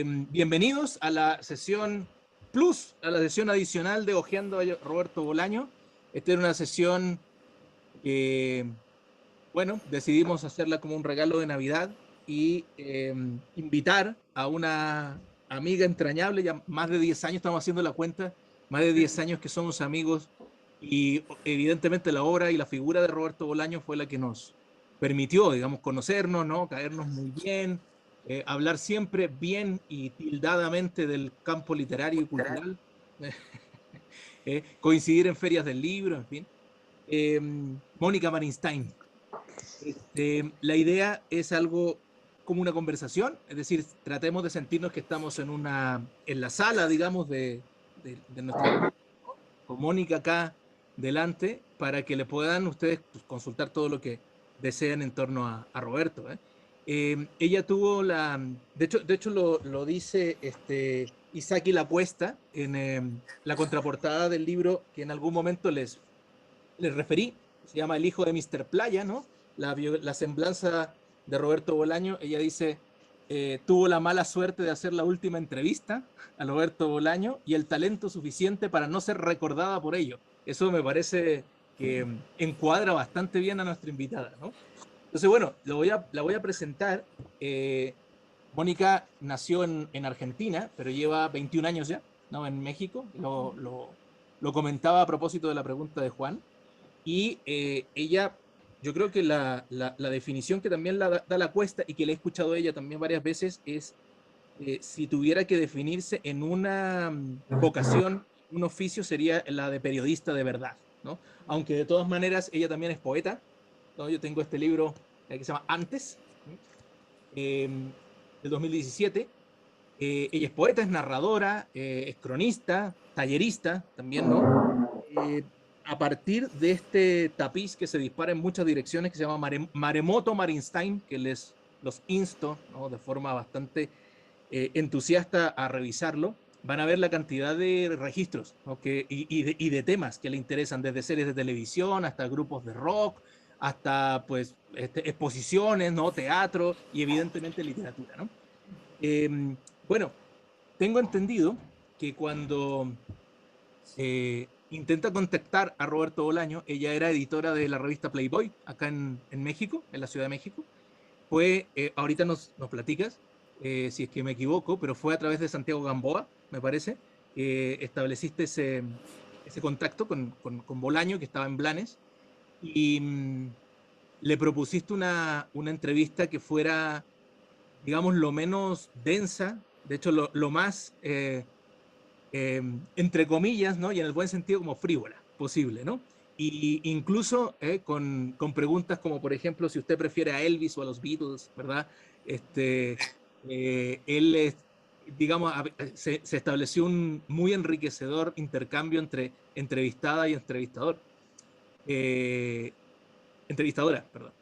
Bienvenidos a la sesión plus, a la sesión adicional de Ojeando a Roberto Bolaño. Esta era una sesión que, bueno, decidimos hacerla como un regalo de Navidad y invitar a una amiga entrañable, ya más de 10 años, estamos haciendo la cuenta, más de 10 años que somos amigos y evidentemente la obra y la figura de Roberto Bolaño fue la que nos permitió, digamos, conocernos, ¿no? Caernos muy bien, hablar siempre bien y tildadamente del campo literario y cultural, coincidir en ferias del libro, en fin. Mónica Marinstain. La idea es algo como una conversación, es decir, tratemos de sentirnos que estamos en la sala, digamos, de nuestra reunión, con Mónica acá delante, para que le puedan ustedes pues, consultar todo lo que deseen en torno a Roberto. Ella tuvo de hecho lo dice Isaki Lacuesta en la contraportada del libro que en algún momento les referí, se llama El hijo de Mr. Playa, ¿no? La semblanza de Roberto Bolaño, ella dice, tuvo la mala suerte de hacer la última entrevista a Roberto Bolaño y el talento suficiente para no ser recordada por ello. Eso me parece que encuadra bastante bien a nuestra invitada, ¿no? Entonces, bueno, la voy a presentar. Mónica nació en Argentina, pero lleva 21 años ya, ¿no? En México. Lo comentaba a propósito de la pregunta de Juan. Y ella, yo creo que la definición que también da la Cuesta y que le he escuchado a ella también varias veces es si tuviera que definirse en una vocación, un oficio, sería la de periodista de verdad, ¿no? Aunque de todas maneras ella también es poeta, ¿no? Yo tengo este libro que se llama Antes, eh, del 2017. Ella es poeta, es narradora, es cronista, tallerista también, ¿no? Eh, a partir de este tapiz que se dispara en muchas direcciones, que se llama Maremoto Marinstain, que los insto, ¿no? De forma bastante entusiasta a revisarlo, van a ver la cantidad de registros, ¿no? Y de temas que le interesan, desde series de televisión hasta grupos de rock, hasta pues exposiciones, ¿no? Teatro y evidentemente literatura, ¿no? Eh, bueno, tengo entendido que cuando intenta contactar a Roberto Bolaño, ella era editora de la revista Playboy, acá en México, en la Ciudad de México. Ahorita nos platicas, si es que me equivoco, pero fue a través de Santiago Gamboa, me parece, estableciste ese contacto con Bolaño, que estaba en Blanes, y le propusiste una entrevista que fuera, digamos, lo menos densa, de hecho, lo más entre comillas, ¿no? Y en el buen sentido como frívola posible, ¿no? Y incluso con preguntas como, por ejemplo, si usted prefiere a Elvis o a los Beatles, ¿verdad? Este, él, digamos, se estableció un muy enriquecedor intercambio entre entrevistada y entrevistador. Eh, Entrevistadora, perdón.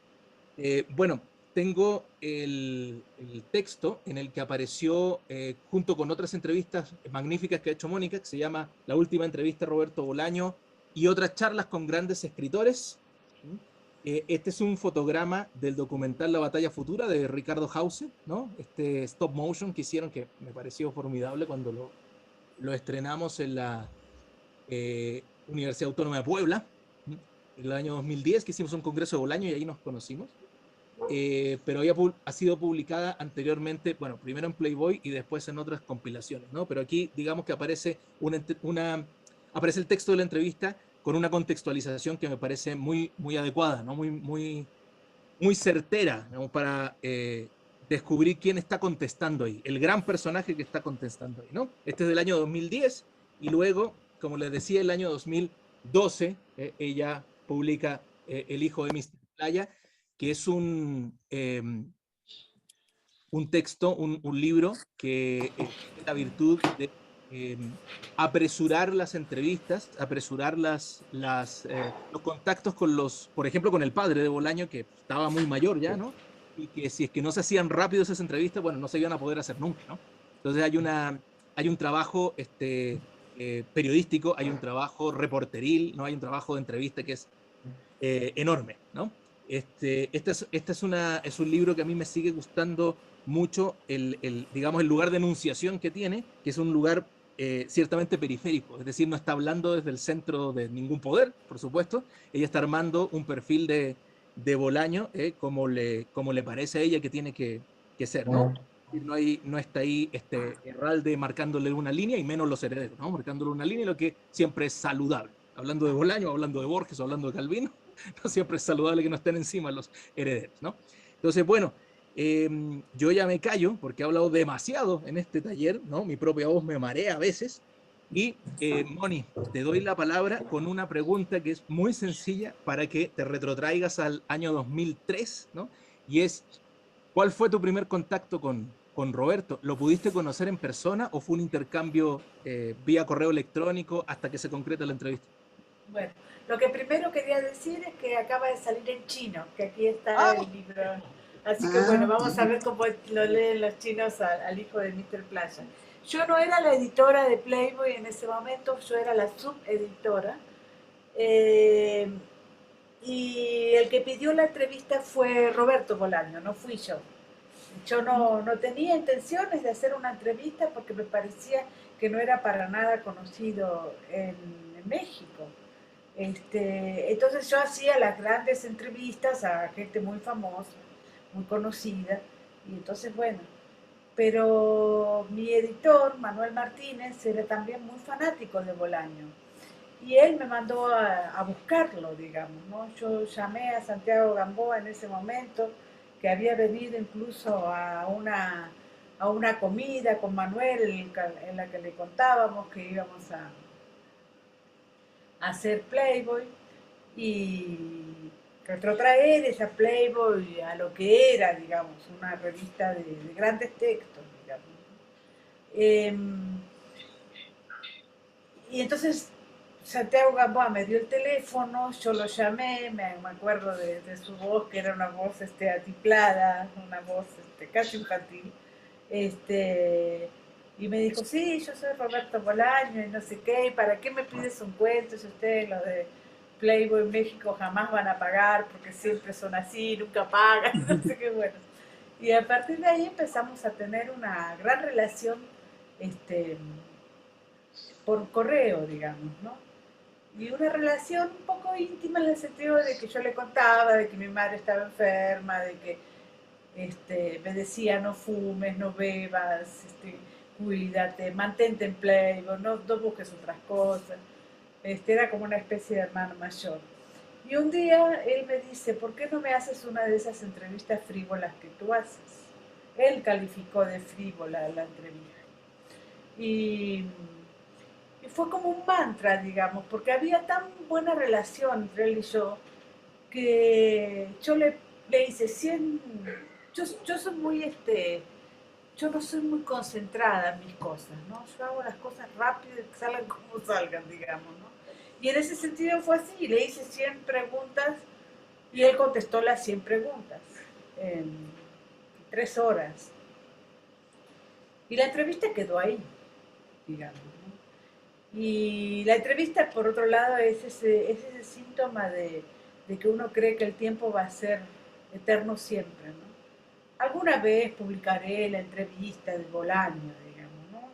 Bueno, tengo el texto en el que apareció junto con otras entrevistas magníficas que ha hecho Mónica, que se llama La última entrevista a Roberto Bolaño y otras charlas con grandes escritores. ¿Mm? Este es un fotograma del documental La Batalla Futura de Ricardo Hause, ¿no? Este stop motion que hicieron que me pareció formidable cuando lo estrenamos en la Universidad Autónoma de Puebla, ¿Mm? En el año 2010, que hicimos un congreso de Bolaño y ahí nos conocimos. Pero ha sido publicada anteriormente, bueno, primero en Playboy y después en otras compilaciones, ¿no? Pero aquí digamos que aparece el texto de la entrevista con una contextualización que me parece muy, muy adecuada, ¿no? Muy certera, ¿no? Para descubrir quién está contestando ahí, el gran personaje que está contestando ahí, ¿no? Este es del año 2010 y luego, como les decía, el año 2012, ella publica El hijo de Mr. Playa, que es un texto, un libro que tiene la virtud de eh, apresurar las entrevistas, apresurar los contactos con por ejemplo, con el padre de Bolaño, que estaba muy mayor ya, ¿no? Y que si es que no se hacían rápido esas entrevistas, bueno, no se iban a poder hacer nunca, ¿no? Entonces hay un trabajo periodístico, hay un trabajo reporteril, ¿no? Hay un trabajo de entrevista que es enorme, ¿no? Es un libro que a mí me sigue gustando mucho, digamos, el lugar de enunciación que tiene, que es un lugar ciertamente periférico, es decir, no está hablando desde el centro de ningún poder, por supuesto, ella está armando un perfil de Bolaño, como le parece a ella que tiene que ser, ¿no? No está ahí Herralde marcándole una línea, y menos los herederos, ¿no? Marcándole una línea, lo que siempre es saludable. Hablando de Bolaño, hablando de Borges, hablando de Calvino, no siempre es saludable que no estén encima los herederos, ¿no? Entonces, bueno, yo ya me callo porque he hablado demasiado en este taller, ¿no? Mi propia voz me marea a veces. Y, Moni, te doy la palabra con una pregunta que es muy sencilla para que te retrotraigas al año 2003, ¿no? Y es, ¿cuál fue tu primer contacto con Roberto? ¿Lo pudiste conocer en persona o fue un intercambio vía correo electrónico hasta que se concreta la entrevista? Bueno, lo que primero quería decir es que acaba de salir en chino, que aquí está ¡Ah! el libro. Así que bueno, vamos a ver cómo lo leen los chinos al hijo de Mr. Playa. Yo no era la editora de Playboy en ese momento, yo era la subeditora. Eh, y el que pidió la entrevista fue Roberto Bolaño, no fui yo. Yo no tenía intenciones de hacer una entrevista porque me parecía que no era para nada conocido en México. Entonces yo hacía las grandes entrevistas a gente muy famosa, muy conocida, y entonces bueno, pero mi editor, Manuel Martínez, era también muy fanático de Bolaño, y él me mandó a buscarlo, digamos, ¿no? Yo llamé a Santiago Gamboa en ese momento, que había venido incluso a una comida con Manuel en la que le contábamos que íbamos a hacer Playboy, y retrotraer esa Playboy a lo que era, digamos, una revista de grandes textos, digamos. Eh, y entonces Santiago Gamboa me dio el teléfono, yo lo llamé, me acuerdo de su voz, que era una voz atiplada, una voz casi infantil. Este, y me dijo, sí, yo soy Roberto Bolaño y no sé qué, ¿y para qué me pides un cuento si ustedes los de Playboy México jamás van a pagar porque siempre son así, nunca pagan, no sé qué, bueno. Y a partir de ahí empezamos a tener una gran relación este, por correo, digamos, ¿no? Y una relación un poco íntima en el sentido de que yo le contaba de que mi madre estaba enferma, de que me decía no fumes, no bebas, cuídate, mantente en Playboy, no busques otras cosas. Era como una especie de hermano mayor. Y un día él me dice, ¿por qué no me haces una de esas entrevistas frívolas que tú haces? Él calificó de frívola la entrevista. Y, y fue como un mantra, digamos, porque había tan buena relación entre él y yo, que yo le hice 100. Yo soy muy, yo no soy muy concentrada en mis cosas, ¿no? Yo hago las cosas rápido y que salgan como salgan, digamos, ¿no? Y en ese sentido fue así, le hice 100 preguntas y él contestó las 100 preguntas en 3 horas. Y la entrevista quedó ahí, digamos, ¿no? Y la entrevista, por otro lado, es ese síntoma de que uno cree que el tiempo va a ser eterno siempre, ¿no? Alguna vez publicaré la entrevista del Bolaño, digamos, ¿no?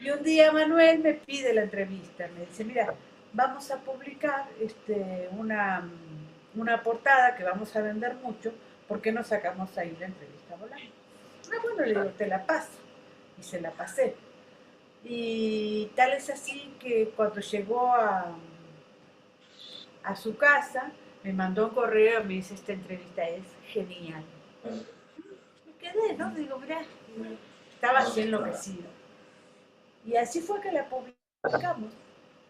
Y un día Manuel me pide la entrevista, me dice, mira, vamos a publicar una portada que vamos a vender mucho, ¿por qué no sacamos ahí la entrevista a Bolaño? Ah, bueno, le digo, te la paso. Y se la pasé. Y tal es así que cuando llegó a su casa, me mandó un correo y me dice, esta entrevista es genial. Me quedé, ¿no? Digo, mirá, estaba así enloquecido. Y así fue que la publicamos.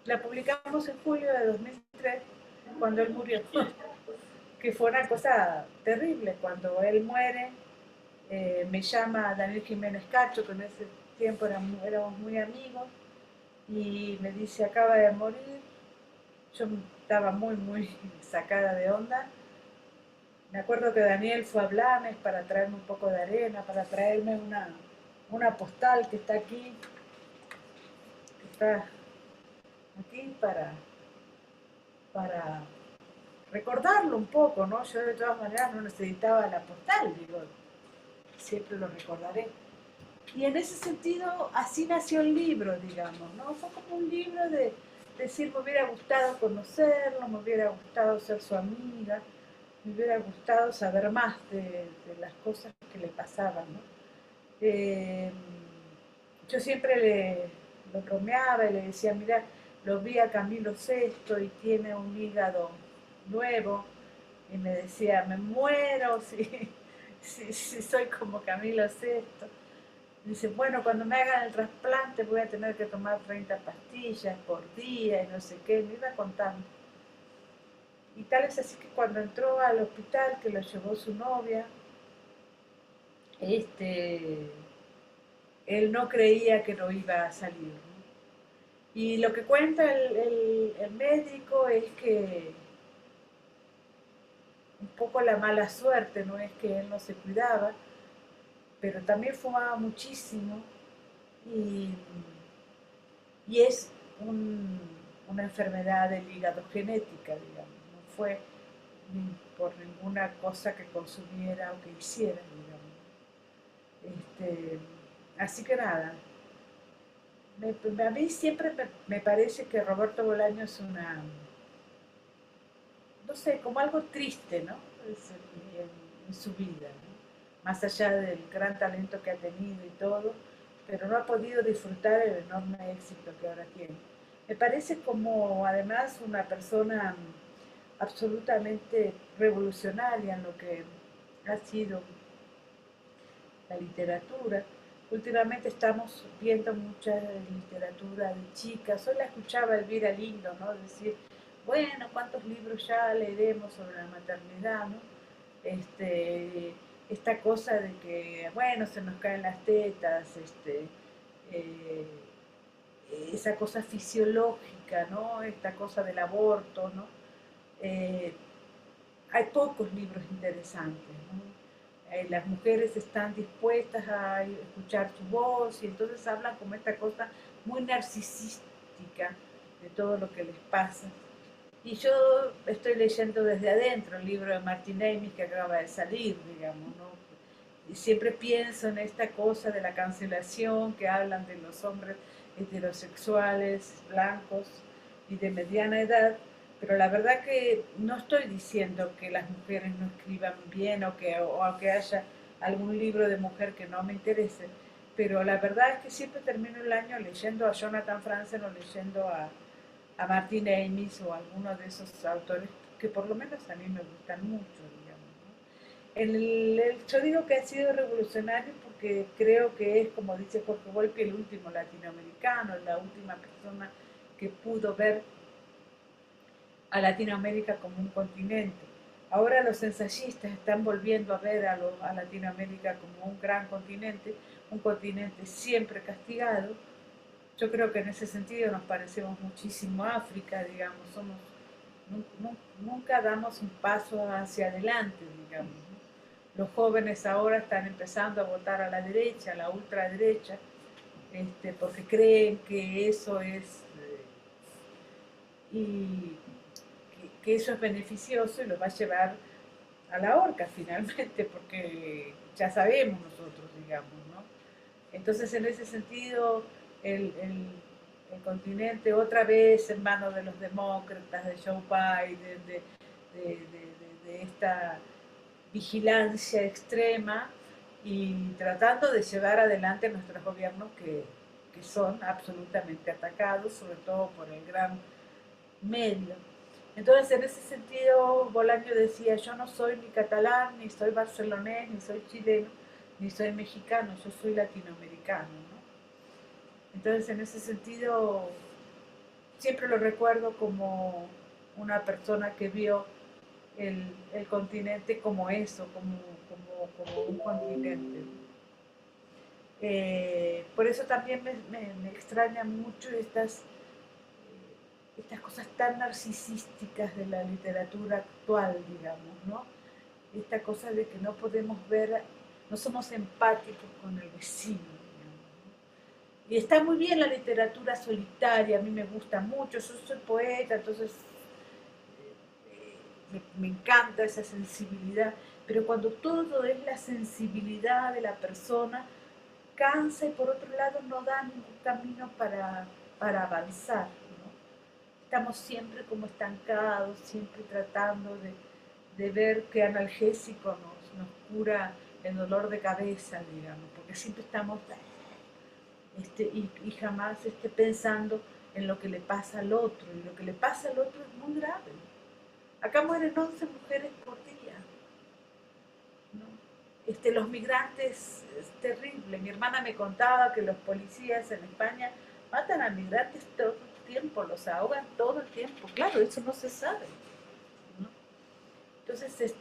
La publicamos en julio de 2003, cuando él murió. Que fue una cosa terrible. Cuando él muere, me llama Daniel Jiménez Cacho, que en ese tiempo éramos muy amigos, y me dice, acaba de morir. Yo estaba muy, muy sacada de onda. Me acuerdo que Daniel fue a Blanes para traerme un poco de arena, para traerme una postal que está aquí, para, para recordarlo un poco, ¿no? Yo de todas maneras no necesitaba la postal, digo, siempre lo recordaré. Y en ese sentido, así nació el libro, digamos, ¿no? Fue como un libro de decir, me hubiera gustado conocerlo, me hubiera gustado ser su amiga, me hubiera gustado saber más de las cosas que le pasaban, ¿no? Eh, yo siempre lo bromeaba y le decía, mira, lo vi a Camilo Sesto y tiene un hígado nuevo, y me decía, me muero si soy como Camilo Sesto. Dice, bueno, cuando me hagan el trasplante voy a tener que tomar 30 pastillas por día y no sé qué, me iba contando. Y tal es así que cuando entró al hospital, que lo llevó su novia, este, él no creía que no iba a salir, ¿no? Y lo que cuenta el médico es que un poco la mala suerte, no es que él no se cuidaba, pero también fumaba muchísimo y, y es una enfermedad del hígado genética, digamos, no fue ni por ninguna cosa que consumiera o que hiciera, digamos. Así que nada, a mí siempre me parece que Roberto Bolaño es una, no sé, como algo triste, ¿no? En su vida, ¿no? Más allá del gran talento que ha tenido y todo, pero no ha podido disfrutar el enorme éxito que ahora tiene. Me parece como además una persona absolutamente revolucionaria en lo que ha sido la literatura. Últimamente estamos viendo mucha literatura de chicas. Hoy la escuchaba Elvira Lindo, ¿no? Decir, bueno, ¿cuántos libros ya leeremos sobre la maternidad, ¿no? Esta cosa de que, bueno, se nos caen las tetas, eh, esa cosa fisiológica, ¿no? Esta cosa del aborto, ¿no? Eh, hay pocos libros interesantes, ¿no? Las mujeres están dispuestas a escuchar su voz y entonces hablan como esta cosa muy narcisística de todo lo que les pasa. Y yo estoy leyendo desde adentro el libro de Martin Amis que acaba de salir, digamos, ¿no? Y siempre pienso en esta cosa de la cancelación que hablan de los hombres heterosexuales, blancos y de mediana edad, pero la verdad que no estoy diciendo que las mujeres no escriban bien o que haya algún libro de mujer que no me interese, pero la verdad es que siempre termino el año leyendo a Jonathan Franzen o leyendo a Martin Amis o a alguno de esos autores que por lo menos a mí me gustan mucho, digamos, ¿no? Yo digo que ha sido revolucionario porque creo que es, como dice Jorge Volpi, el último latinoamericano, la última persona que pudo ver a Latinoamérica como un continente. Ahora los ensayistas están volviendo a ver a Latinoamérica como un gran continente, un continente siempre castigado. Yo creo que en ese sentido nos parecemos muchísimo a África, digamos, nunca damos un paso hacia adelante, digamos, ¿no? Los jóvenes ahora están empezando a votar a la derecha, a la ultraderecha, porque creen que eso es y que eso es beneficioso y los va a llevar a la horca finalmente, porque ya sabemos nosotros, digamos, ¿no? Entonces, en ese sentido, el continente otra vez en manos de los demócratas, de Joe Biden, de esta vigilancia extrema y tratando de llevar adelante nuestros gobiernos que son absolutamente atacados, sobre todo por el gran medio. Entonces, en ese sentido, Bolaño decía, yo no soy ni catalán, ni soy barcelonés, ni soy chileno, ni soy mexicano, yo soy latinoamericano, ¿no? Entonces, en ese sentido, siempre lo recuerdo como una persona que vio el continente como eso, como un continente. Por eso también me extraña mucho estas cosas tan narcisísticas de la literatura actual, digamos, ¿no? Esta cosa de que no podemos ver, no somos empáticos con el vecino, digamos, ¿no? Y está muy bien la literatura solitaria, a mí me gusta mucho, yo soy poeta, entonces me encanta esa sensibilidad, pero cuando todo es la sensibilidad de la persona, cansa y por otro lado no da ningún camino para avanzar, ¿no? Estamos siempre como estancados, siempre tratando de ver qué analgésico nos cura el dolor de cabeza, digamos, porque siempre estamos y jamás pensando en lo que le pasa al otro, y lo que le pasa al otro es muy grave. Acá mueren 11 mujeres por día, ¿no? Los migrantes es terrible. Mi hermana me contaba que los policías en España matan a migrantes todo el tiempo, los ahogan todo el tiempo. Claro, eso no se sabe, ¿no? Entonces,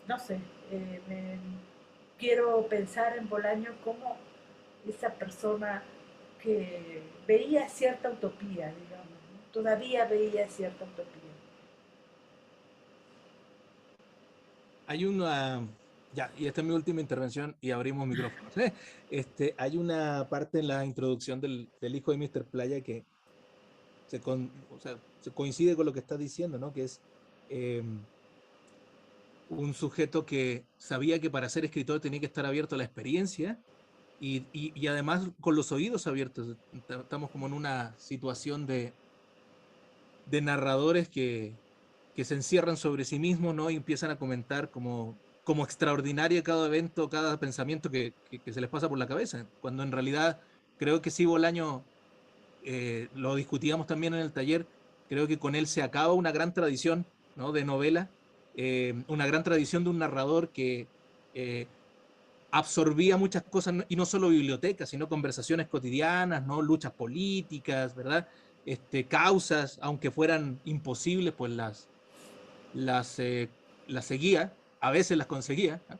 no sé, quiero pensar en Bolaño como esa persona que veía cierta utopía, digamos, ¿no? Todavía veía cierta utopía. Hay una, ya, y esta es mi última intervención y abrimos micrófonos. Hay una parte en la introducción del hijo de Mr. Playa que o sea, se coincide con lo que estás diciendo, ¿no? Que es eh, un sujeto que sabía que para ser escritor tenía que estar abierto a la experiencia y además con los oídos abiertos. Estamos como en una situación de narradores que se encierran sobre sí mismos, ¿no? Y empiezan a comentar como extraordinario cada evento, cada pensamiento que se les pasa por la cabeza, cuando en realidad creo que sí, Bolaño, lo discutíamos también en el taller, creo que con él se acaba una gran tradición, ¿no? De novela, una gran tradición de un narrador que eh, absorbía muchas cosas, y no solo bibliotecas, sino conversaciones cotidianas, ¿no? Luchas políticas, ¿verdad? Causas, aunque fueran imposibles, pues las, eh, las seguía, a veces las conseguía, ¿no?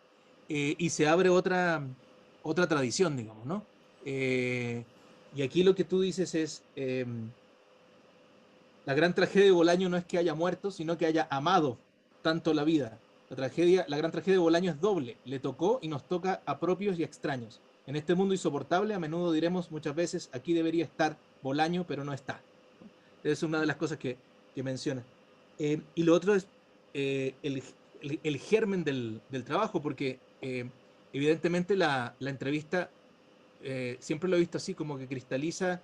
Y se abre otra tradición, digamos, ¿no? Eh, y aquí lo que tú dices es, la gran tragedia de Bolaño no es que haya muerto, sino que haya amado tanto la vida. La gran tragedia de Bolaño es doble. Le tocó y nos toca a propios y extraños. En este mundo insoportable, a menudo diremos muchas veces, aquí debería estar Bolaño, pero no está, ¿no? Es una de las cosas que menciona. Y lo otro es el germen del trabajo, porque evidentemente la entrevista siempre lo he visto así, como que cristaliza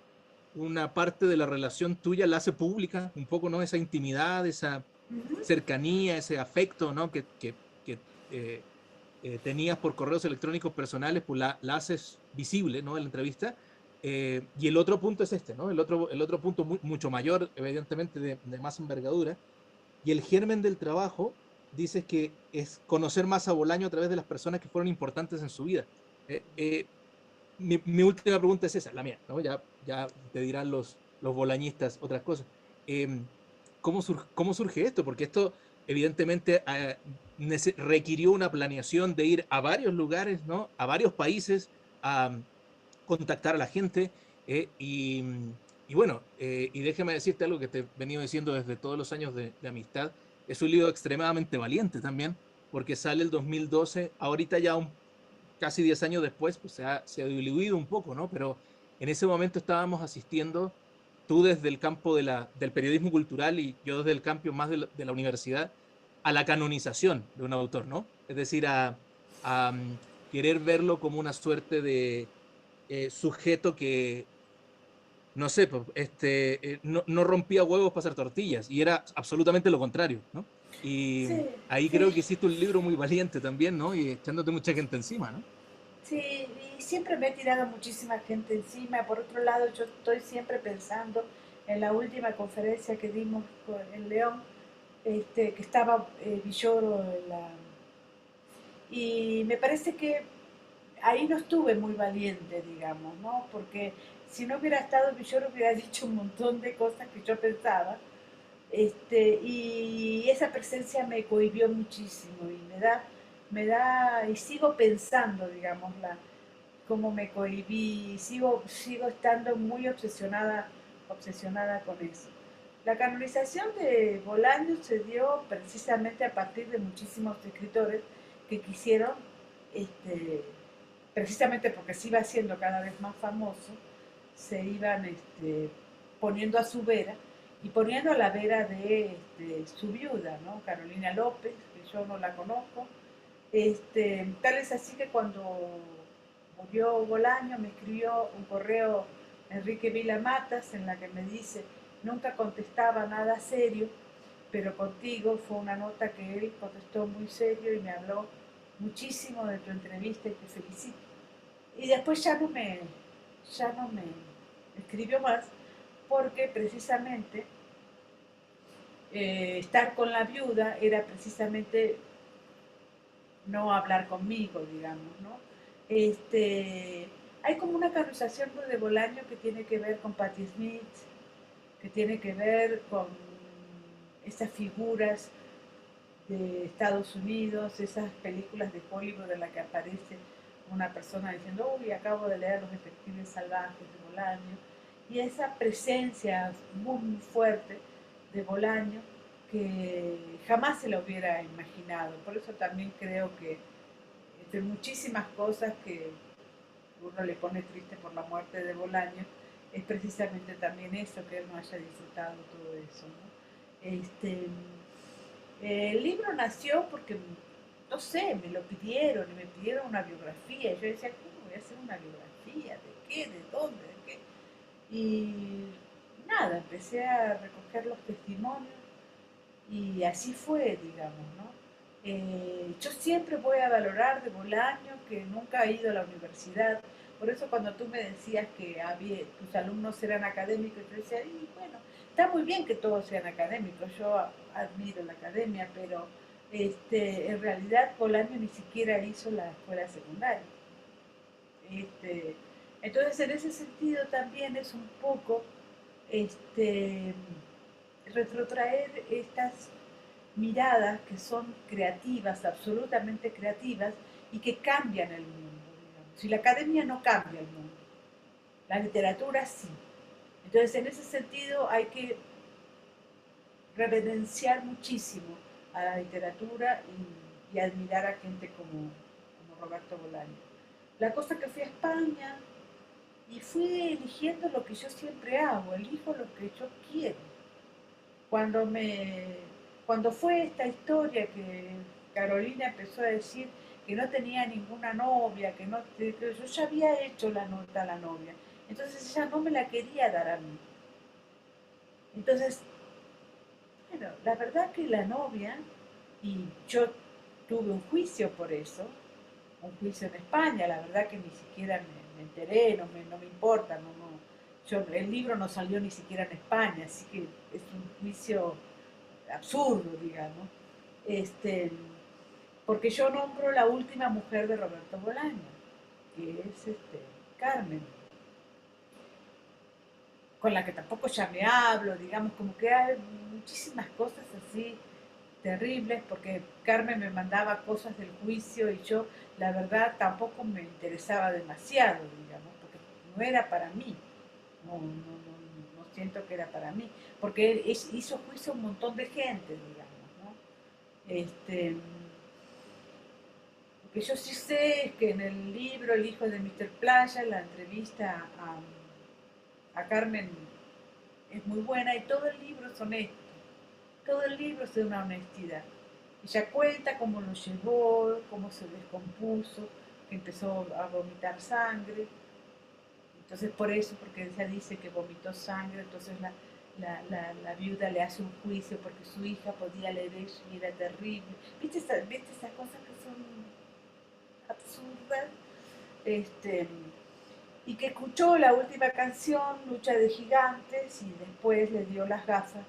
una parte de la relación tuya, la hace pública, un poco, ¿no? Esa intimidad, esa Ujú. cercanía, ese afecto, ¿no? Que tenías por correos electrónicos personales, pues la haces visible, ¿no? En la entrevista. Y el otro punto es este, ¿no? El otro punto mucho mayor, evidentemente, de más envergadura. Y el germen del trabajo, dices que es conocer más a Bolaño a través de las personas que fueron importantes en su vida. Eh, eh, mi última pregunta es esa, la mía, ¿no? Ya te dirán los bolañistas otras cosas. Eh, ¿Cómo surge esto? Porque esto evidentemente requirió una planeación de ir a varios lugares, ¿no? A varios países, a contactar a la gente. Y bueno, y déjame decirte algo que te he venido diciendo desde todos los años de amistad. Es un libro extremadamente valiente también, porque sale el 2012, ahorita ya casi 10 años después, pues se ha diluido un poco, ¿no? Pero en ese momento estábamos asistiendo, tú desde el campo del periodismo cultural y yo desde el campo más de la universidad, a la canonización de un autor, ¿no? Es decir, a querer verlo como una suerte de sujeto que, no sé, pues, no rompía huevos para hacer tortillas, y era absolutamente lo contrario, ¿no? Y Sí, ahí creo sí, que hiciste un libro muy valiente también, ¿no? Y echándote mucha gente encima, ¿no? sí, y siempre me he tirado muchísima gente encima. Por otro lado, yo estoy siempre pensando en la última conferencia que dimos en León, que estaba Villoro y me parece que ahí no estuve muy valiente, digamos, ¿no? Porque si no hubiera estado Villoro hubiera dicho un montón de cosas que yo pensaba. Y esa presencia me cohibió muchísimo y y sigo pensando, digamos, cómo me cohibí, sigo estando muy obsesionada con eso. La canonización de Bolaño se dio precisamente a partir de muchísimos escritores que quisieron, precisamente porque se iba haciendo cada vez más famoso, se iban poniendo a su vera y poniendo a la vera de su viuda, ¿no? Carolina López, que yo no la conozco. Tal es así que cuando murió Bolaño me escribió un correo Enrique Vila Matas en la que me dice, nunca contestaba nada serio, pero contigo fue una nota que él contestó muy serio y me habló muchísimo de tu entrevista y te felicito. Y después ya no me escribió más porque precisamente estar con la viuda era precisamente no hablar conmigo, digamos, ¿no? Hay como una canonización de Bolaño que tiene que ver con Patti Smith, que tiene que ver con esas figuras de Estados Unidos, esas películas de Hollywood en las que aparece una persona diciendo, uy, acabo de leer Los Detectives Salvajes de Bolaño, y esa presencia muy, muy fuerte de Bolaño que jamás se lo hubiera imaginado. Por eso también creo que entre muchísimas cosas que uno le pone triste por la muerte de Bolaño, es precisamente también eso, que él no haya disfrutado todo eso, ¿no? El libro nació porque, no sé, me lo pidieron y me pidieron una biografía. Yo decía, ¿cómo voy a hacer una biografía? ¿De qué? ¿De dónde? ¿De qué? Y nada, empecé a recoger los testimonios y así fue, digamos, ¿no? Yo siempre voy a valorar de Bolaño que nunca ha ido a la universidad. Por eso cuando tú me decías que tus alumnos eran académicos, yo decía, y bueno, está muy bien que todos sean académicos, yo admiro la academia, pero en realidad Bolaño ni siquiera hizo la escuela secundaria. Este, entonces en ese sentido también es un poco este, retrotraer estas miradas que son creativas, absolutamente creativas, y que cambian el mundo. Digamos. Si la academia no cambia el mundo, la literatura sí. Entonces, en ese sentido, hay que reverenciar muchísimo a la literatura y admirar a gente como Roberto Bolaño. La cosa que fui a España y fui eligiendo lo que yo siempre hago, elijo lo que yo quiero. Cuando, me, cuando fue esta historia que Carolina empezó a decir que no tenía ninguna novia, que yo ya había hecho la nota a la novia, entonces ella no me la quería dar a mí. Entonces, bueno, la verdad que la novia, y yo tuve un juicio por eso, un juicio en España, la verdad que ni siquiera me enteré, no me importa, el libro no salió ni siquiera en España, así que es un juicio absurdo, digamos, porque yo nombro la última mujer de Roberto Bolaño, que es Carmen, con la que tampoco ya me hablo, digamos, como que hay muchísimas cosas así terribles, porque Carmen me mandaba cosas del juicio y yo, la verdad, tampoco me interesaba demasiado, digamos, porque no era para mí, no siento que era para mí, porque él hizo juicio a un montón de gente, digamos, ¿no? Lo que yo sí sé es que en el libro El hijo de Mr. Playa, la entrevista a Carmen es muy buena y todo el libro es honesto, todo el libro es de una honestidad. Ella cuenta cómo lo llevó, cómo se descompuso, que empezó a vomitar sangre. Entonces por eso, porque ella dice que vomitó sangre, entonces la viuda le hace un juicio porque su hija podía leer eso y era terrible. ¿Viste esas cosas que son absurdas? Este, y que escuchó la última canción, Lucha de Gigantes, y después le dio las gafas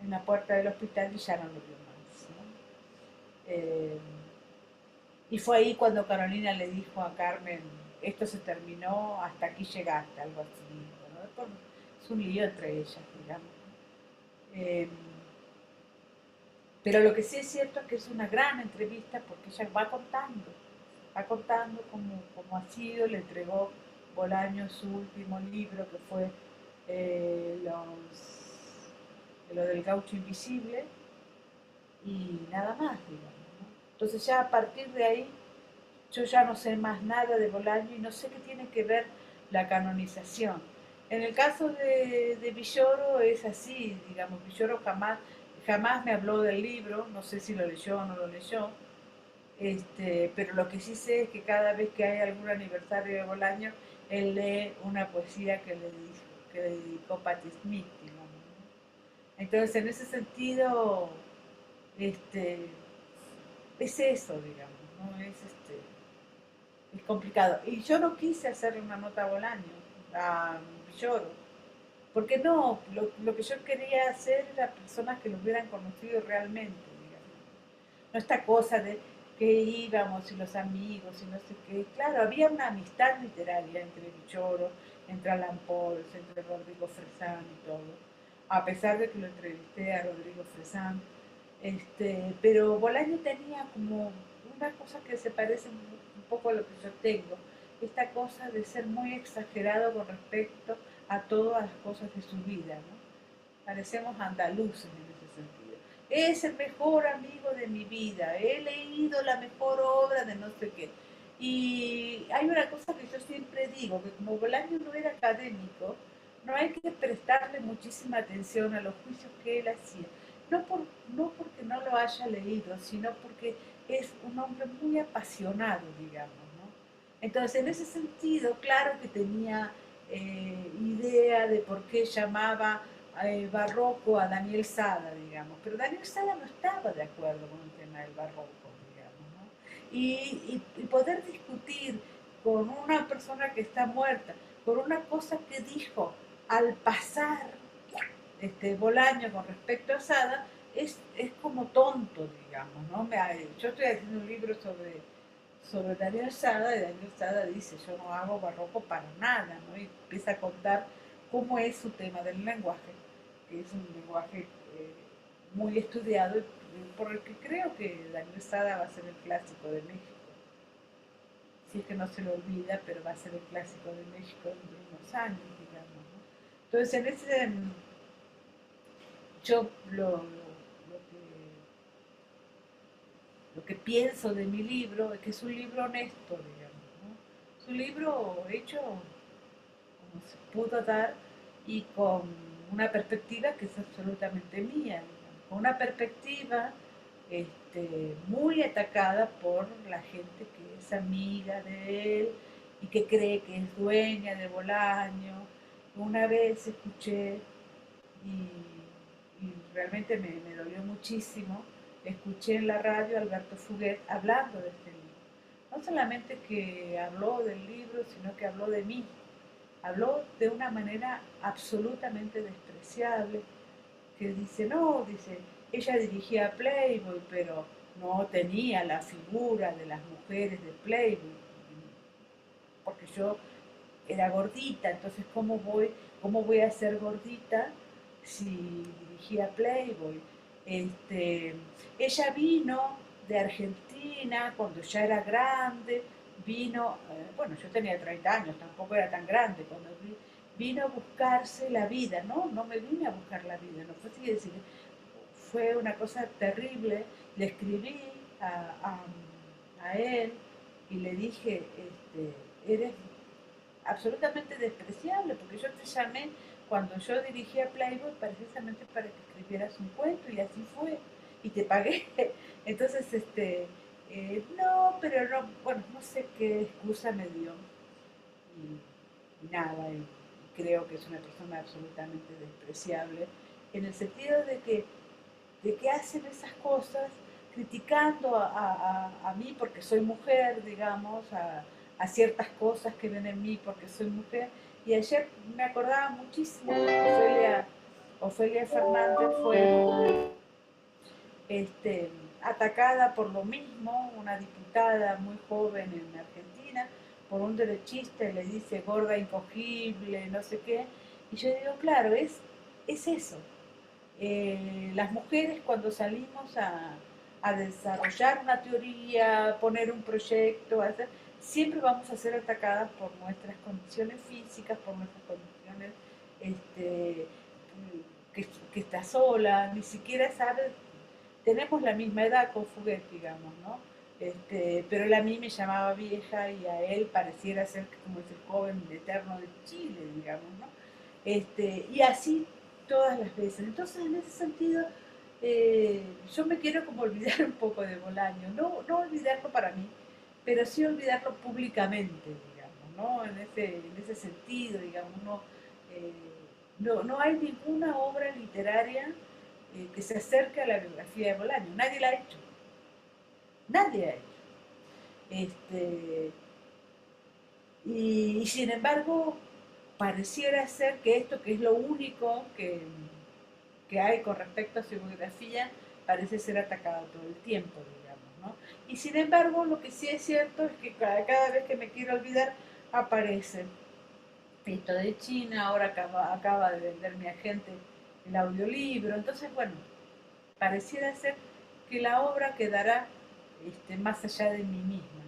en la puerta del hospital y ya no lo vio más, ¿no? Y fue ahí cuando Carolina le dijo a Carmen, esto se terminó, hasta aquí llegaste, algo así. Bueno, después es un lío entre ellas, digamos. Eh, pero lo que sí es cierto es que es una gran entrevista porque ella va contando cómo ha sido, le entregó Bolaño su último libro que fue lo del gaucho invisible y nada más, digamos, ¿no? Entonces ya a partir de ahí yo ya no sé más nada de Bolaño y no sé qué tiene que ver la canonización. En el caso de Villoro es así, digamos, Villoro jamás me habló del libro, no sé si lo leyó o no lo leyó, pero lo que sí sé es que cada vez que hay algún aniversario de Bolaño, él lee una poesía que le dedicó Patti Smith, digamos, ¿no? Entonces, en ese sentido, este, es eso, digamos, ¿no? Es complicado. Y yo no quise hacerle una nota a Bolaño, a Villoro, porque no, lo que yo quería hacer era personas que lo hubieran conocido realmente, digamos. No esta cosa de que íbamos y los amigos y no sé qué. Claro, había una amistad literaria entre Villoro, entre Alan Pauls, entre Rodrigo Fresán y todo. A pesar de que lo entrevisté a Rodrigo Fresán, pero Bolaño tenía como una cosa que se parece un poco a lo que yo tengo, esta cosa de ser muy exagerado con respecto a todas las cosas de su vida, ¿no? Parecemos andaluces en ese sentido. Es el mejor amigo de mi vida, he leído la mejor obra de no sé qué. Y hay una cosa que yo siempre digo, que como Bolaño no era académico, no hay que prestarle muchísima atención a los juicios que él hacía. No porque no lo haya leído, sino porque es un hombre muy apasionado, digamos, ¿no? Entonces, en ese sentido, claro que tenía idea de por qué llamaba barroco a Daniel Sada, digamos, pero Daniel Sada no estaba de acuerdo con el tema del barroco, digamos, ¿no? Y poder discutir con una persona que está muerta, por una cosa que dijo al pasar Bolaño con respecto a Sada, es como tonto, digamos, ¿no? Yo estoy haciendo un libro sobre Daniel Sada, y Daniel Sada dice, yo no hago barroco para nada, ¿no? Y empieza a contar cómo es su tema del lenguaje, que es un lenguaje muy estudiado y por el que creo que Daniel Sada va a ser el clásico de México. Si es que no se lo olvida, pero va a ser el clásico de México dentro de unos años, digamos, ¿no? Entonces, yo lo que pienso de mi libro es que es un libro honesto, digamos, ¿no? Es un libro hecho como se pudo dar y con una perspectiva que es absolutamente mía, digamos, con una perspectiva muy atacada por la gente que es amiga de él y que cree que es dueña de Bolaño. Una vez escuché y realmente me dolió muchísimo, escuché en la radio a Alberto Fuguet hablando de este libro. No solamente que habló del libro, sino que habló de mí. Habló de una manera absolutamente despreciable, que dice, no, dice, ella dirigía Playboy, pero no tenía la figura de las mujeres de Playboy, porque yo era gordita, entonces cómo voy a ser gordita si dirigía Playboy? Este, ella vino de Argentina cuando ya era grande, bueno, yo tenía 30 años, tampoco era tan grande, vino a buscarse la vida, no me vine a buscar la vida, no fue así decir, fue una cosa terrible, le escribí a él y le dije, eres absolutamente despreciable, porque yo te llamé cuando yo dirigía Playboy precisamente para que escribieras un cuento y así fue, y te pagué. Entonces, no, pero no, bueno, no sé qué excusa me dio y nada, y creo que es una persona absolutamente despreciable en el sentido de que hacen esas cosas criticando a mí porque soy mujer, digamos, a ciertas cosas que ven en mí porque soy mujer. Y ayer me acordaba muchísimo que Ofelia Fernández fue atacada por lo mismo, una diputada muy joven en Argentina, por un derechista y le dice gorda incogible, no sé qué. Y yo digo, claro, es eso. Las mujeres cuando salimos a desarrollar una teoría, a poner un proyecto, siempre vamos a ser atacadas por nuestras condiciones físicas, por nuestras condiciones este, que está sola, ni siquiera sabe, tenemos la misma edad con Fuguet, digamos, ¿no? Pero él a mí me llamaba vieja y a él pareciera ser como ese joven eterno de Chile, digamos, ¿no? Y así todas las veces. Entonces, en ese sentido, yo me quiero como olvidar un poco de Bolaño, no olvidarlo para mí, pero sí olvidarlo públicamente, digamos, ¿no? En ese sentido, digamos, eh, no hay ninguna obra literaria que se acerque a la biografía de Bolaño, nadie la ha hecho, nadie ha hecho. Este, y sin embargo, pareciera ser que esto, que es lo único que hay con respecto a su biografía, parece ser atacado todo el tiempo, digamos, ¿no? Y sin embargo, lo que sí es cierto es que cada vez que me quiero olvidar, aparece esto de China, ahora acaba de vender mi agente el audiolibro, entonces, bueno, pareciera ser que la obra quedará más allá de mí misma.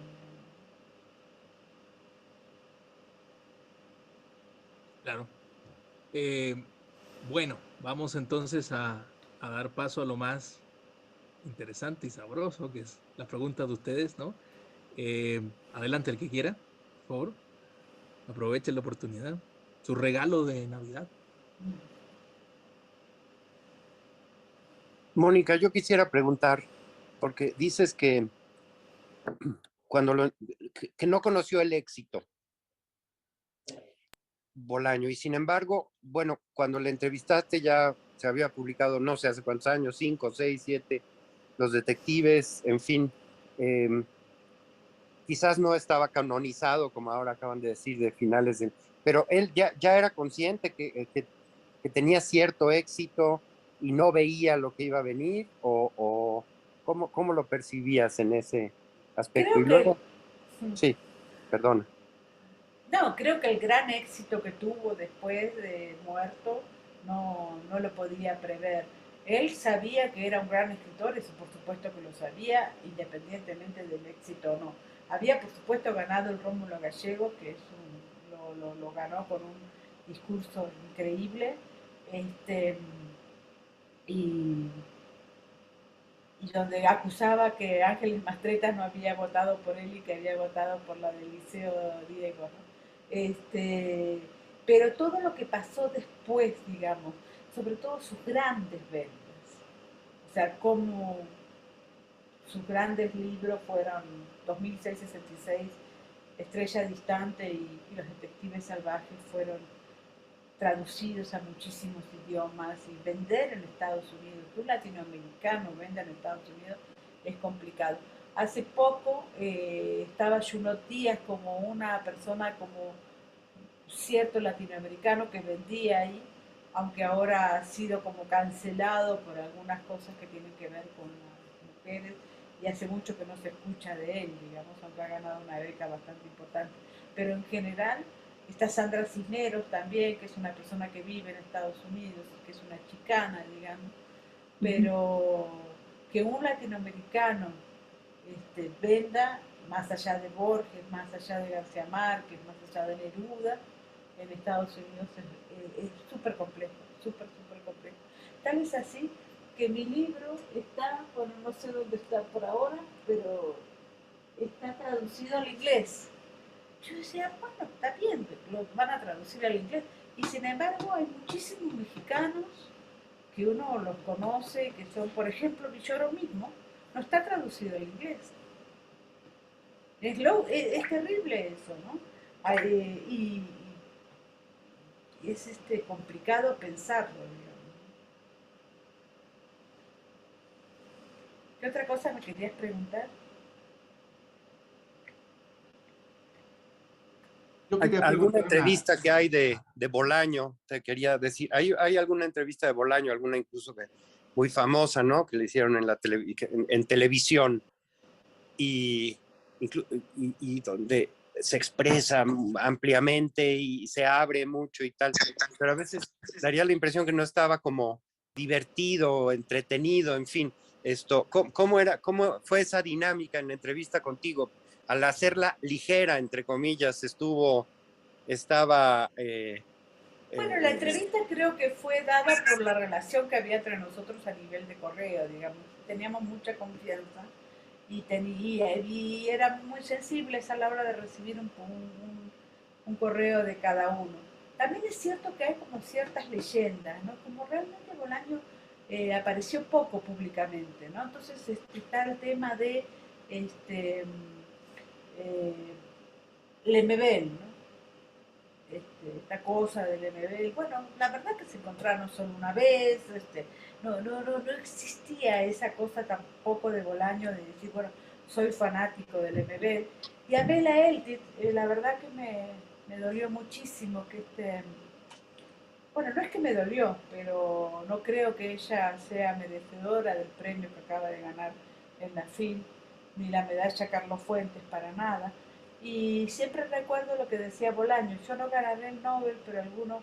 Claro. Bueno, vamos entonces a dar paso a lo más interesante y sabroso, que es la pregunta de ustedes, ¿no? Adelante, el que quiera, por favor, aprovechen la oportunidad. Su regalo de Navidad. Mónica, yo quisiera preguntar, porque dices que cuando que no conoció el éxito Bolaño, y sin embargo, bueno, cuando le entrevistaste ya se había publicado, no sé hace cuántos años, 5, 6, 7, Los Detectives, en fin, eh, quizás no estaba canonizado, como ahora acaban de decir, de finales de... Pero él ya era consciente que tenía cierto éxito y no veía lo que iba a venir, o cómo lo percibías en ese aspecto. Creo Y que luego, sí, perdona. No, creo que el gran éxito que tuvo después de muerto no lo podía prever. Él sabía que era un gran escritor, eso por supuesto que lo sabía, independientemente del éxito o no. Había por supuesto ganado el Rómulo Gallego, que lo ganó con un discurso increíble, y, y donde acusaba que Ángeles Mastreta no había votado por él y que había votado por la del Liceo Diego, ¿no? Pero todo lo que pasó después, digamos, sobre todo sus grandes ventas, o sea, como sus grandes libros fueron 2666, Estrella Distante y Los Detectives Salvajes fueron traducidos a muchísimos idiomas y vender en Estados Unidos, que un latinoamericano venda en Estados Unidos es complicado. Hace poco estaba Junot Díaz como una persona, como cierto latinoamericano que vendía ahí, aunque ahora ha sido como cancelado por algunas cosas que tienen que ver con las mujeres y hace mucho que no se escucha de él, digamos, aunque ha ganado una beca bastante importante. Pero en general está Sandra Cisneros también, que es una persona que vive en Estados Unidos, que es una chicana, digamos, pero que un latinoamericano venda más allá de Borges, más allá de García Márquez, más allá de Neruda, en Estados Unidos es súper complejo, súper complejo. Tal es así que mi libro está, bueno, no sé dónde está por ahora, pero está traducido al inglés. Yo decía, bueno, está bien, lo van a traducir al inglés. Y sin embargo hay muchísimos mexicanos que uno los conoce, que son, por ejemplo, Villoro mismo, no está traducido al inglés. Es terrible eso, ¿no? Y es complicado pensarlo, digamos. ¿Qué otra cosa me querías preguntar? Yo ¿Hay quería alguna preguntar una. entrevista que hay de Bolaño? Te quería decir, ¿hay alguna entrevista de Bolaño, alguna incluso muy famosa, ¿no? Que le hicieron en televisión y, y donde se expresa ampliamente y se abre mucho y tal, pero a veces daría la impresión que no estaba como divertido, entretenido, en fin, cómo fue esa dinámica en la entrevista contigo? Al hacerla ligera, entre comillas, estaba Bueno, la eh, entrevista creo que fue dada por la relación que había entre nosotros a nivel de correo, digamos. Teníamos mucha confianza y eran muy sensibles a la hora de recibir un correo de cada uno. también es cierto que hay como ciertas leyendas, ¿no? Como realmente Bolaño apareció poco públicamente, ¿no? Entonces está el tema de eh, Lemebel, ¿no? Esta cosa del MBL. Bueno, la verdad que se encontraron solo una vez, no existía esa cosa tampoco de Bolaño de decir, bueno, soy fanático del MBL. Y a Bela Eltit, la verdad que me dolió muchísimo que bueno, no es que me dolió, pero no creo que ella sea merecedora del premio que acaba de ganar en la FIL, ni la medalla Carlos Fuentes, para nada. Y siempre recuerdo lo que decía Bolaño, yo no ganaré el Nobel, pero algunos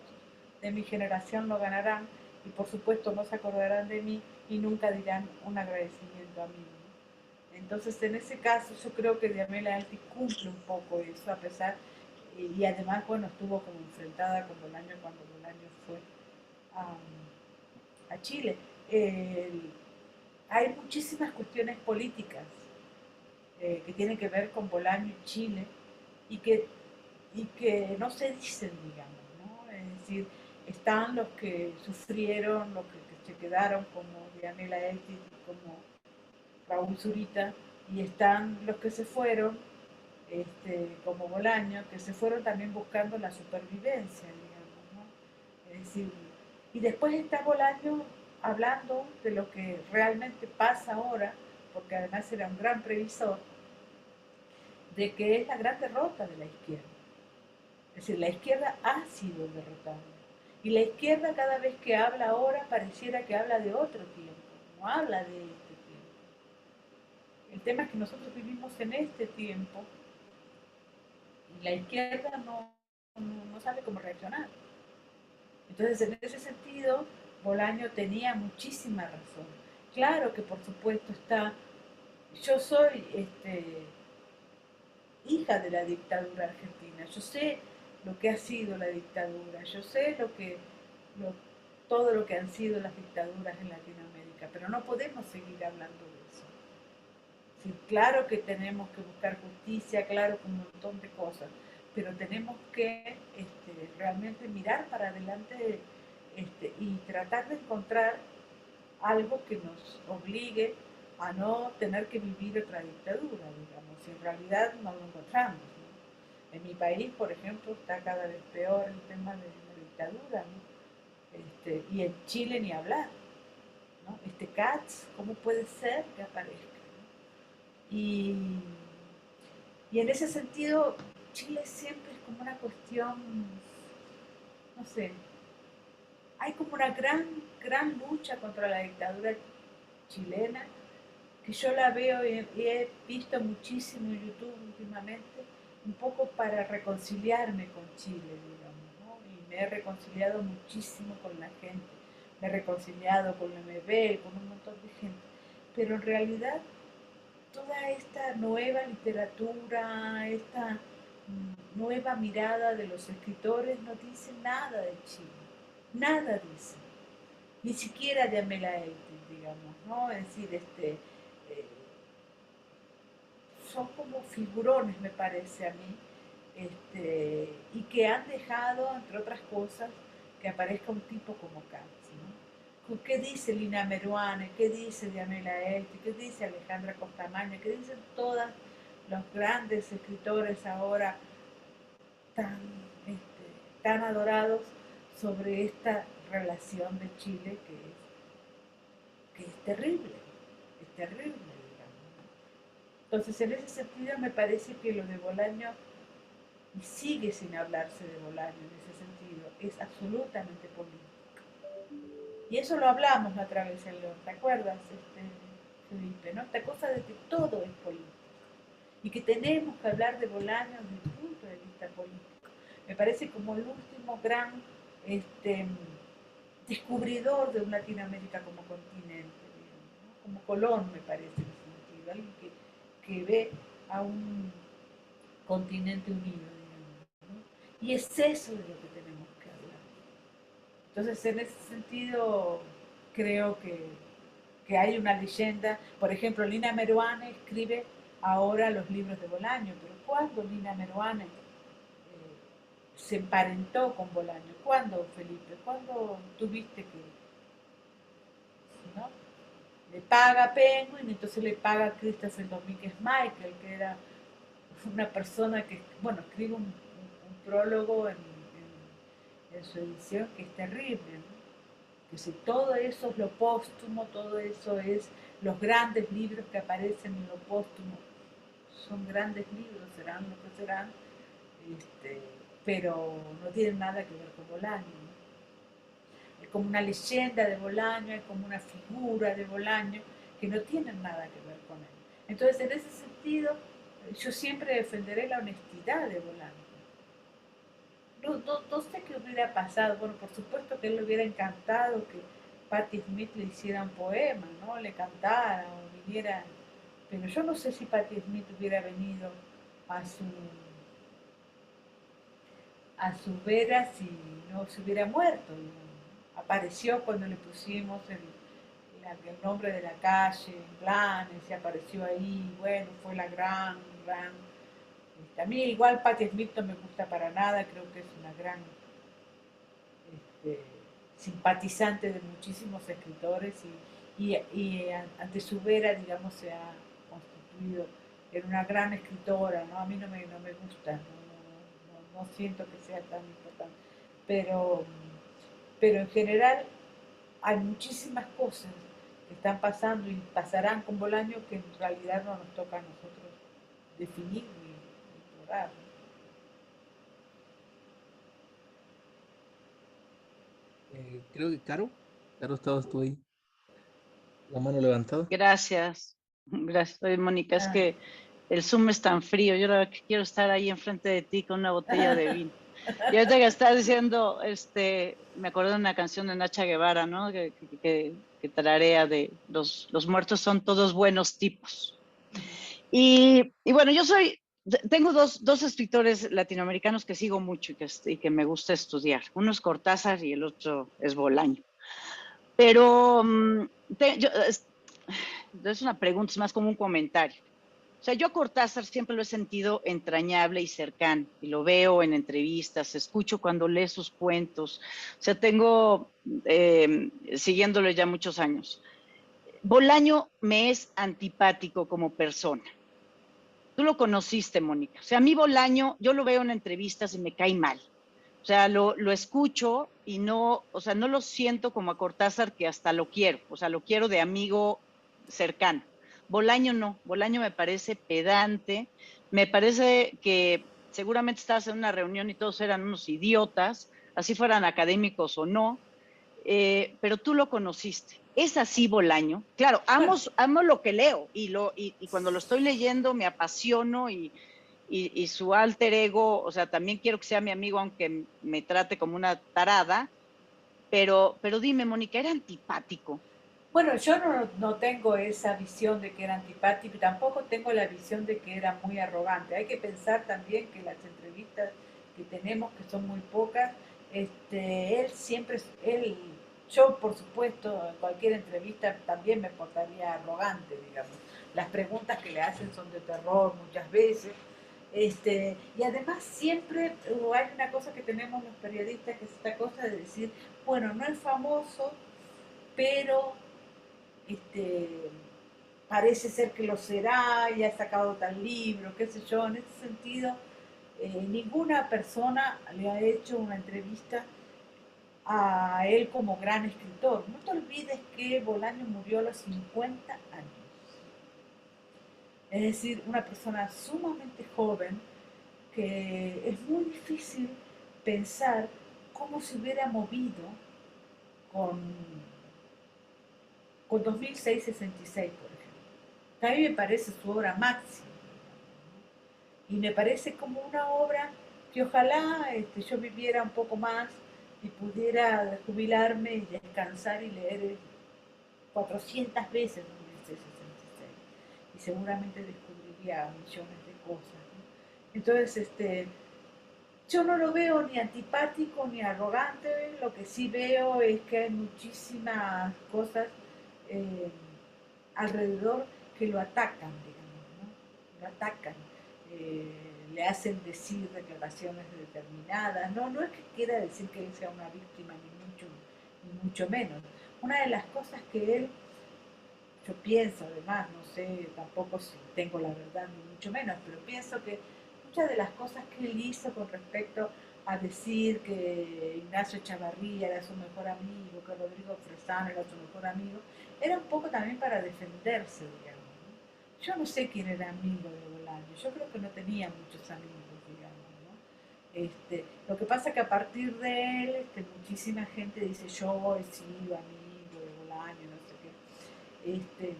de mi generación lo ganarán y por supuesto no se acordarán de mí y nunca dirán un agradecimiento a mí, ¿no? Entonces, en ese caso, yo creo que Diamela Alti cumple un poco eso, a pesar, y además, bueno, estuvo como enfrentada con Bolaño cuando Bolaño fue a Chile. Hay muchísimas cuestiones políticas que tienen que ver con Bolaño y Chile y que no se dicen, digamos, ¿no? Es decir, están los que sufrieron, los que se quedaron como Dianela Elti, como Raúl Zurita, y están los que se fueron, como Bolaño, que se fueron también buscando la supervivencia, digamos, ¿no? Es decir, y después está Bolaño hablando de lo que realmente pasa ahora, porque además era un gran previsor, de que es la gran derrota de la izquierda. Es decir, la izquierda ha sido derrotada. Y la izquierda cada vez que habla ahora pareciera que habla de otro tiempo, no habla de este tiempo. El tema es que nosotros vivimos en este tiempo y la izquierda no sabe cómo reaccionar. Entonces, en ese sentido, Bolaño tenía muchísima razón. Claro que por supuesto está, yo soy hija de la dictadura argentina, yo sé lo que ha sido la dictadura, yo sé todo lo que han sido las dictaduras en Latinoamérica, pero no podemos seguir hablando de eso. Sí, claro que tenemos que buscar justicia, claro que un montón de cosas, pero tenemos que realmente mirar para adelante y tratar de encontrar algo que nos obligue a no tener que vivir otra dictadura, digamos, y en realidad no lo encontramos, ¿no? En mi país, por ejemplo, está cada vez peor el tema de la dictadura, ¿no? Y en Chile ni hablar, ¿no? Katz, ¿cómo puede ser que aparezca? ¿No? Y en ese sentido, Chile siempre es como una cuestión, no sé, hay como una gran lucha contra la dictadura chilena, que yo la veo y he visto muchísimo en YouTube últimamente, un poco para reconciliarme con Chile, digamos, ¿no? Y me he reconciliado muchísimo con la gente, me he reconciliado con la MB, con un montón de gente, pero en realidad toda esta nueva literatura, esta nueva mirada de los escritores no dice nada de Chile, nada dice, ni siquiera de Amela Elton, digamos, ¿no? Es decir, son como figurones, me parece a mí, y que han dejado, entre otras cosas, que aparezca un tipo como Katz, ¿no? ¿Qué dice Lina Meruane? ¿Qué dice Diamela Elti? ¿Qué dice Alejandra Costamaña? ¿Qué dicen todos los grandes escritores ahora tan, tan adorados sobre esta relación de Chile que es terrible, digamos? Entonces, en ese sentido, me parece que lo de Bolaño, y sigue sin hablarse de Bolaño en ese sentido, es absolutamente político. Y eso lo hablamos la otra vez en León, ¿te acuerdas, Felipe? ¿No? Esta cosa de que todo es político y que tenemos que hablar de Bolaño desde el punto de vista político. Me parece como el último gran descubridor de un Latinoamérica como continente, digamos, ¿no? Como Colón, me parece, en ese sentido, alguien que ve a un continente unido, digamos, ¿no? Y es eso de lo que tenemos que hablar. Entonces, en ese sentido, creo que hay una leyenda. Por ejemplo, Lina Meruane escribe ahora los libros de Bolaño, pero ¿cuándo Lina Meruane se emparentó con Bolaño. ¿Cuándo, Felipe? ¿Cuándo tuviste que, ¿no? Le paga a Penguin, entonces le paga a Christopher Domínguez Michael, que era una persona que, bueno, escribe un prólogo en su edición que es terrible, ¿no? Que si todo eso es lo póstumo, todo eso es los grandes libros que aparecen en lo póstumo, son grandes libros, serán lo que serán, este, pero no tienen nada que ver con Bolaño, ¿no? Es como una leyenda de Bolaño, es como una figura de Bolaño que no tienen nada que ver con él. Entonces, en ese sentido, yo siempre defenderé la honestidad de Bolaño. No sé qué hubiera pasado. Bueno, por supuesto que él le hubiera encantado que Patti Smith le hiciera un poema, ¿no? Le cantara o viniera. Pero yo no sé si Patti Smith hubiera venido a su, a su vera si no se hubiera muerto. Apareció cuando le pusimos el nombre de la calle, en Blanes, y apareció ahí. Bueno, fue la gran. A mí igual Patti Smith no me gusta para nada, creo que es una gran simpatizante de muchísimos escritores y ante su vera, digamos, se ha constituido en una gran escritora, ¿no? A mí no me gusta, no siento que sea tan importante, pero, pero en general hay muchísimas cosas que están pasando y pasarán con Bolaño que en realidad no nos toca a nosotros definir ni explorar, ¿no? Creo que Caro estabas tú ahí, la mano levantada. Gracias, gracias, oye, Mónica. Es Ah, que el Zoom es tan frío. Yo la verdad que quiero estar ahí enfrente de ti con una botella de vino. Y ahorita que estás diciendo, me acordé de una canción de Nacha Guevara, ¿no? Que tararea de los muertos son todos buenos tipos. Y bueno, tengo dos escritores latinoamericanos que sigo mucho y que me gusta estudiar. Uno es Cortázar y el otro es Bolaño. Pero es una pregunta, es más como un comentario. O sea, yo a Cortázar siempre lo he sentido entrañable y cercano, y lo veo en entrevistas, escucho cuando lee sus cuentos. O sea, tengo siguiéndolo ya muchos años. Bolaño me es antipático como persona. Tú lo conociste, Mónica. O sea, a mí Bolaño, yo lo veo en entrevistas y me cae mal. O sea, lo escucho y no, o sea, no lo siento como a Cortázar, que hasta lo quiero. O sea, lo quiero de amigo cercano. Bolaño no. Bolaño me parece pedante. Me parece que seguramente estabas en una reunión y todos eran unos idiotas, así fueran académicos o no, pero tú lo conociste. ¿Es así Bolaño? Claro, bueno, amo lo que leo y cuando lo estoy leyendo me apasiono y su alter ego, o sea, también quiero que sea mi amigo aunque me trate como una tarada, pero dime, Mónica, ¿era antipático? bueno, yo no tengo esa visión de que era antipático y tampoco tengo la visión de que era muy arrogante. Hay que pensar también que las entrevistas que tenemos, que son muy pocas, él siempre, yo por supuesto en cualquier entrevista también me portaría arrogante, digamos. Las preguntas que le hacen son de terror muchas veces. Y además siempre hay una cosa que tenemos los periodistas, que es esta cosa de decir, bueno, no es famoso, pero este, parece ser que lo será y ha sacado tal libro, qué sé yo. En ese sentido, ninguna persona le ha hecho una entrevista a él como gran escritor. No te olvides que Bolaño murió a los 50 años. Es decir, una persona sumamente joven que es muy difícil pensar cómo se hubiera movido con, con 2666, por ejemplo. A mí me parece su obra máxima. Y me parece como una obra que ojalá yo viviera un poco más y pudiera jubilarme y descansar y leer 400 veces 1666. Y seguramente descubriría millones de cosas, ¿no? Entonces, yo no lo veo ni antipático ni arrogante. Lo que sí veo es que hay muchísimas cosas eh, alrededor que lo atacan, digamos, ¿no? Lo atacan. le hacen decir declaraciones determinadas. No, no es que quiera decir que él sea una víctima, ni mucho menos. Una de las cosas que él, yo pienso además, no sé tampoco si tengo la verdad ni mucho menos, pero pienso que muchas de las cosas que él hizo con respecto a decir que Ignacio Echavarría era su mejor amigo, que Rodrigo Fresán era su mejor amigo, era un poco también para defenderse, digamos, ¿no? Yo no sé quién era amigo de Bolaño, yo creo que no tenía muchos amigos, digamos, ¿no? Lo que pasa es que a partir de él, muchísima gente dice, yo he sido amigo de Bolaño, no sé qué.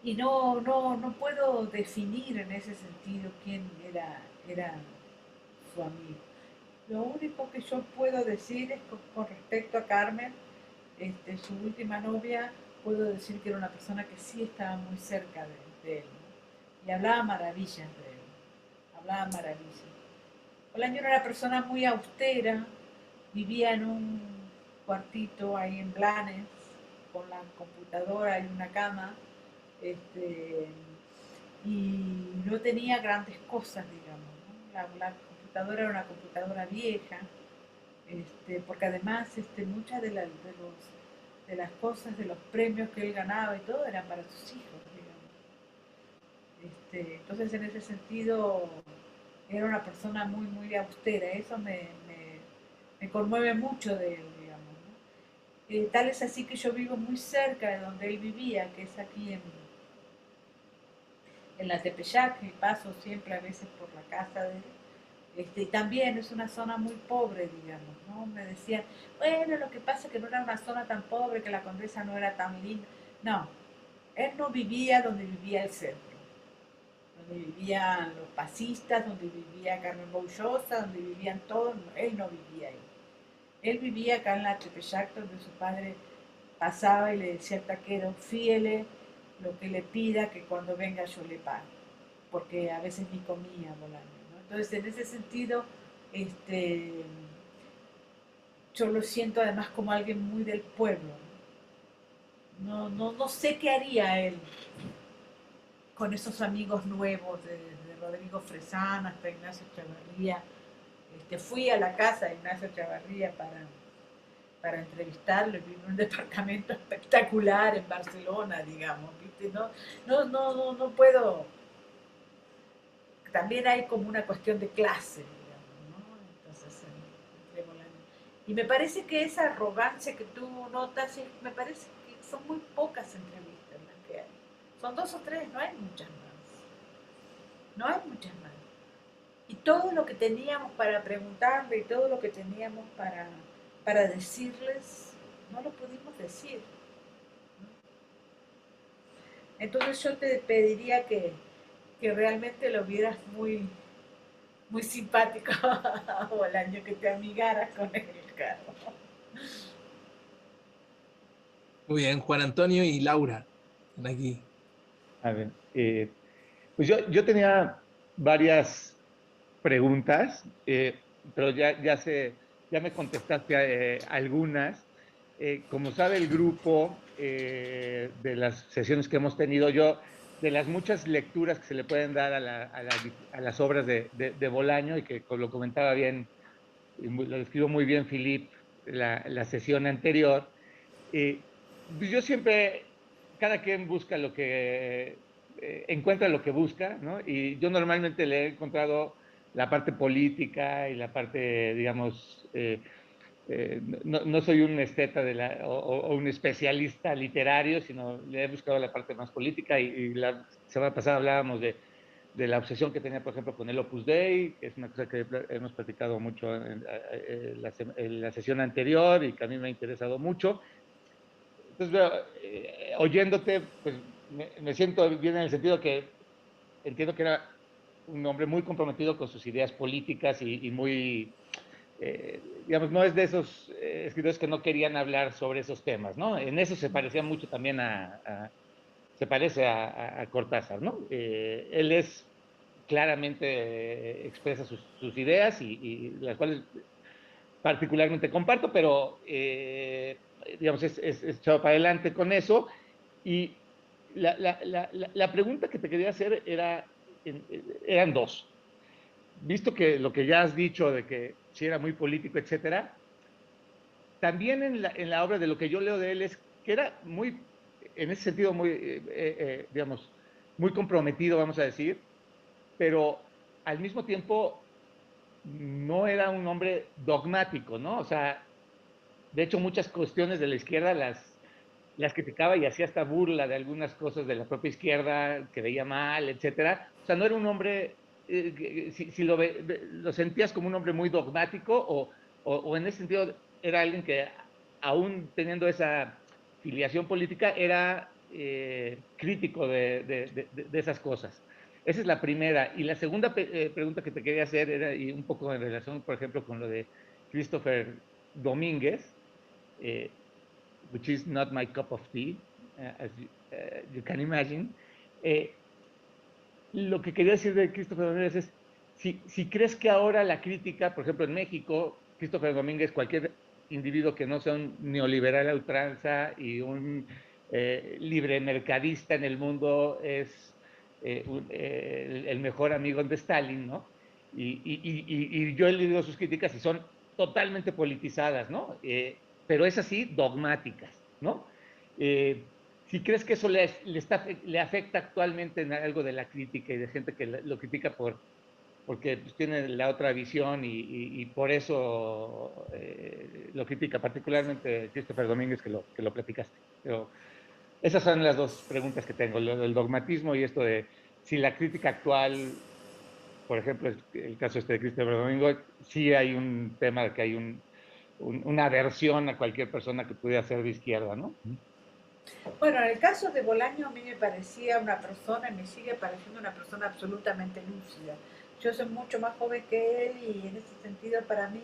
Y no puedo definir en ese sentido quién era su amigo. Lo único que yo puedo decir es con respecto a Carmen, su última novia, puedo decir que era una persona que sí estaba muy cerca de él, ¿no? Y hablaba maravillas de él, hablaba maravillas. Bolaño era una persona muy austera, vivía en un cuartito ahí en Blanes, con la computadora y una cama, y no tenía grandes cosas, digamos, ¿no? La computadora era una computadora vieja, porque además muchas de las cosas, de los premios que él ganaba y todo, eran para sus hijos, digamos. Entonces, en ese sentido, era una persona muy, muy austera. Eso me conmueve mucho de él, digamos, ¿no? Tal es así que yo vivo muy cerca de donde él vivía, que es aquí en la Tepeyac, y paso siempre a veces por la casa de él. Y también es una zona muy pobre, digamos, ¿no? Me decían, bueno, lo que pasa es que no era una zona tan pobre, que la Condesa no era tan linda. No, él no vivía donde vivía el centro, donde vivían los pasistas, donde vivía Carmen Boullosa, donde vivían todos, no, él no vivía ahí. Él vivía acá en la Tepeyac, donde su padre pasaba y le decía al taquero, fíele lo que le pida, que cuando venga yo le pago, porque a veces ni comía Bolaño, ¿no? Entonces, en ese sentido, yo lo siento además como alguien muy del pueblo. No sé qué haría él con esos amigos nuevos, de Rodrigo Fresán hasta Ignacio Echavarría. Fui a la casa de Ignacio Echavarría para entrevistarlo, y vive en un departamento espectacular en Barcelona, digamos, ¿viste? No puedo. También hay como una cuestión de clase, digamos, ¿no? Entonces, y me parece que esa arrogancia que tú notas, me parece que son muy pocas entrevistas las que hay. Son 2 o 3, no hay muchas más. No hay muchas más. Y todo lo que teníamos para preguntarle y todo lo que teníamos para decirles, no lo pudimos decir, ¿no? Entonces yo te pediría que realmente lo vieras muy, muy simpático Bolaño, que te amigaras con él, claro. Muy bien, Juan Antonio y Laura están aquí. A ver, pues yo tenía varias preguntas, pero ya me contestaste algunas. Como sabe el grupo, de las sesiones que hemos tenido, de las muchas lecturas que se le pueden dar a las obras de Bolaño, y que lo comentaba bien, lo describió muy bien Philippe la sesión anterior, pues yo siempre, cada quien busca encuentra lo que busca, ¿no? Y yo normalmente le he encontrado la parte política y la parte, digamos, no soy un esteta o un especialista literario, sino le he buscado la parte más política, y la semana pasada hablábamos de la obsesión que tenía, por ejemplo, con el Opus Dei, que es una cosa que hemos platicado mucho en la sesión anterior y que a mí me ha interesado mucho. Entonces, oyéndote, pues me siento bien en el sentido que entiendo que era un hombre muy comprometido con sus ideas políticas y muy, digamos, no es de esos escritores que no querían hablar sobre esos temas, ¿no? En eso se parecía mucho también se parece a Cortázar, ¿no? Él claramente expresa sus ideas y las cuales particularmente comparto, pero digamos, es echado para adelante con eso. Y la pregunta que te quería hacer era, eran dos. Visto que lo que ya has dicho de que si era muy político, etcétera, también en la obra de lo que yo leo de él es que era muy, en ese sentido, muy, digamos, muy comprometido, vamos a decir, pero al mismo tiempo no era un hombre dogmático, ¿no? O sea, de hecho, muchas cuestiones de la izquierda las criticaba y hacía hasta burla de algunas cosas de la propia izquierda que veía mal, etcétera. O sea, no era un hombre, si lo sentías como un hombre muy dogmático o en ese sentido era alguien que aún teniendo esa filiación política era crítico de esas cosas. Esa es la primera. Y la segunda pregunta que te quería hacer era y un poco en relación, por ejemplo, con lo de Christopher Domínguez, eh, which is not my cup of tea, as you can imagine. Eh, lo que quería decir de Christopher Domínguez es, si crees que ahora la crítica, por ejemplo, en México, Christopher Domínguez, cualquier individuo que no sea un neoliberal a ultranza y un libre mercadista en el mundo es el mejor amigo de Stalin, ¿no? Y yo he leído sus críticas y son totalmente politizadas, ¿no? Pero es así, dogmáticas, ¿no? Eh, si crees que eso le afecta actualmente en algo de la crítica y de gente que lo critica porque pues, tiene la otra visión y por eso lo critica, particularmente Christopher Domínguez, que lo platicaste. Pero esas son las dos preguntas que tengo, lo del dogmatismo y esto de si la crítica actual, por ejemplo, el caso este de Christopher Domínguez, sí hay un tema de que hay una aversión a cualquier persona que pudiera ser de izquierda, ¿no? Bueno, en el caso de Bolaño a mí me parecía una persona, y me sigue pareciendo una persona absolutamente lúcida. Yo soy mucho más joven que él y en ese sentido para mí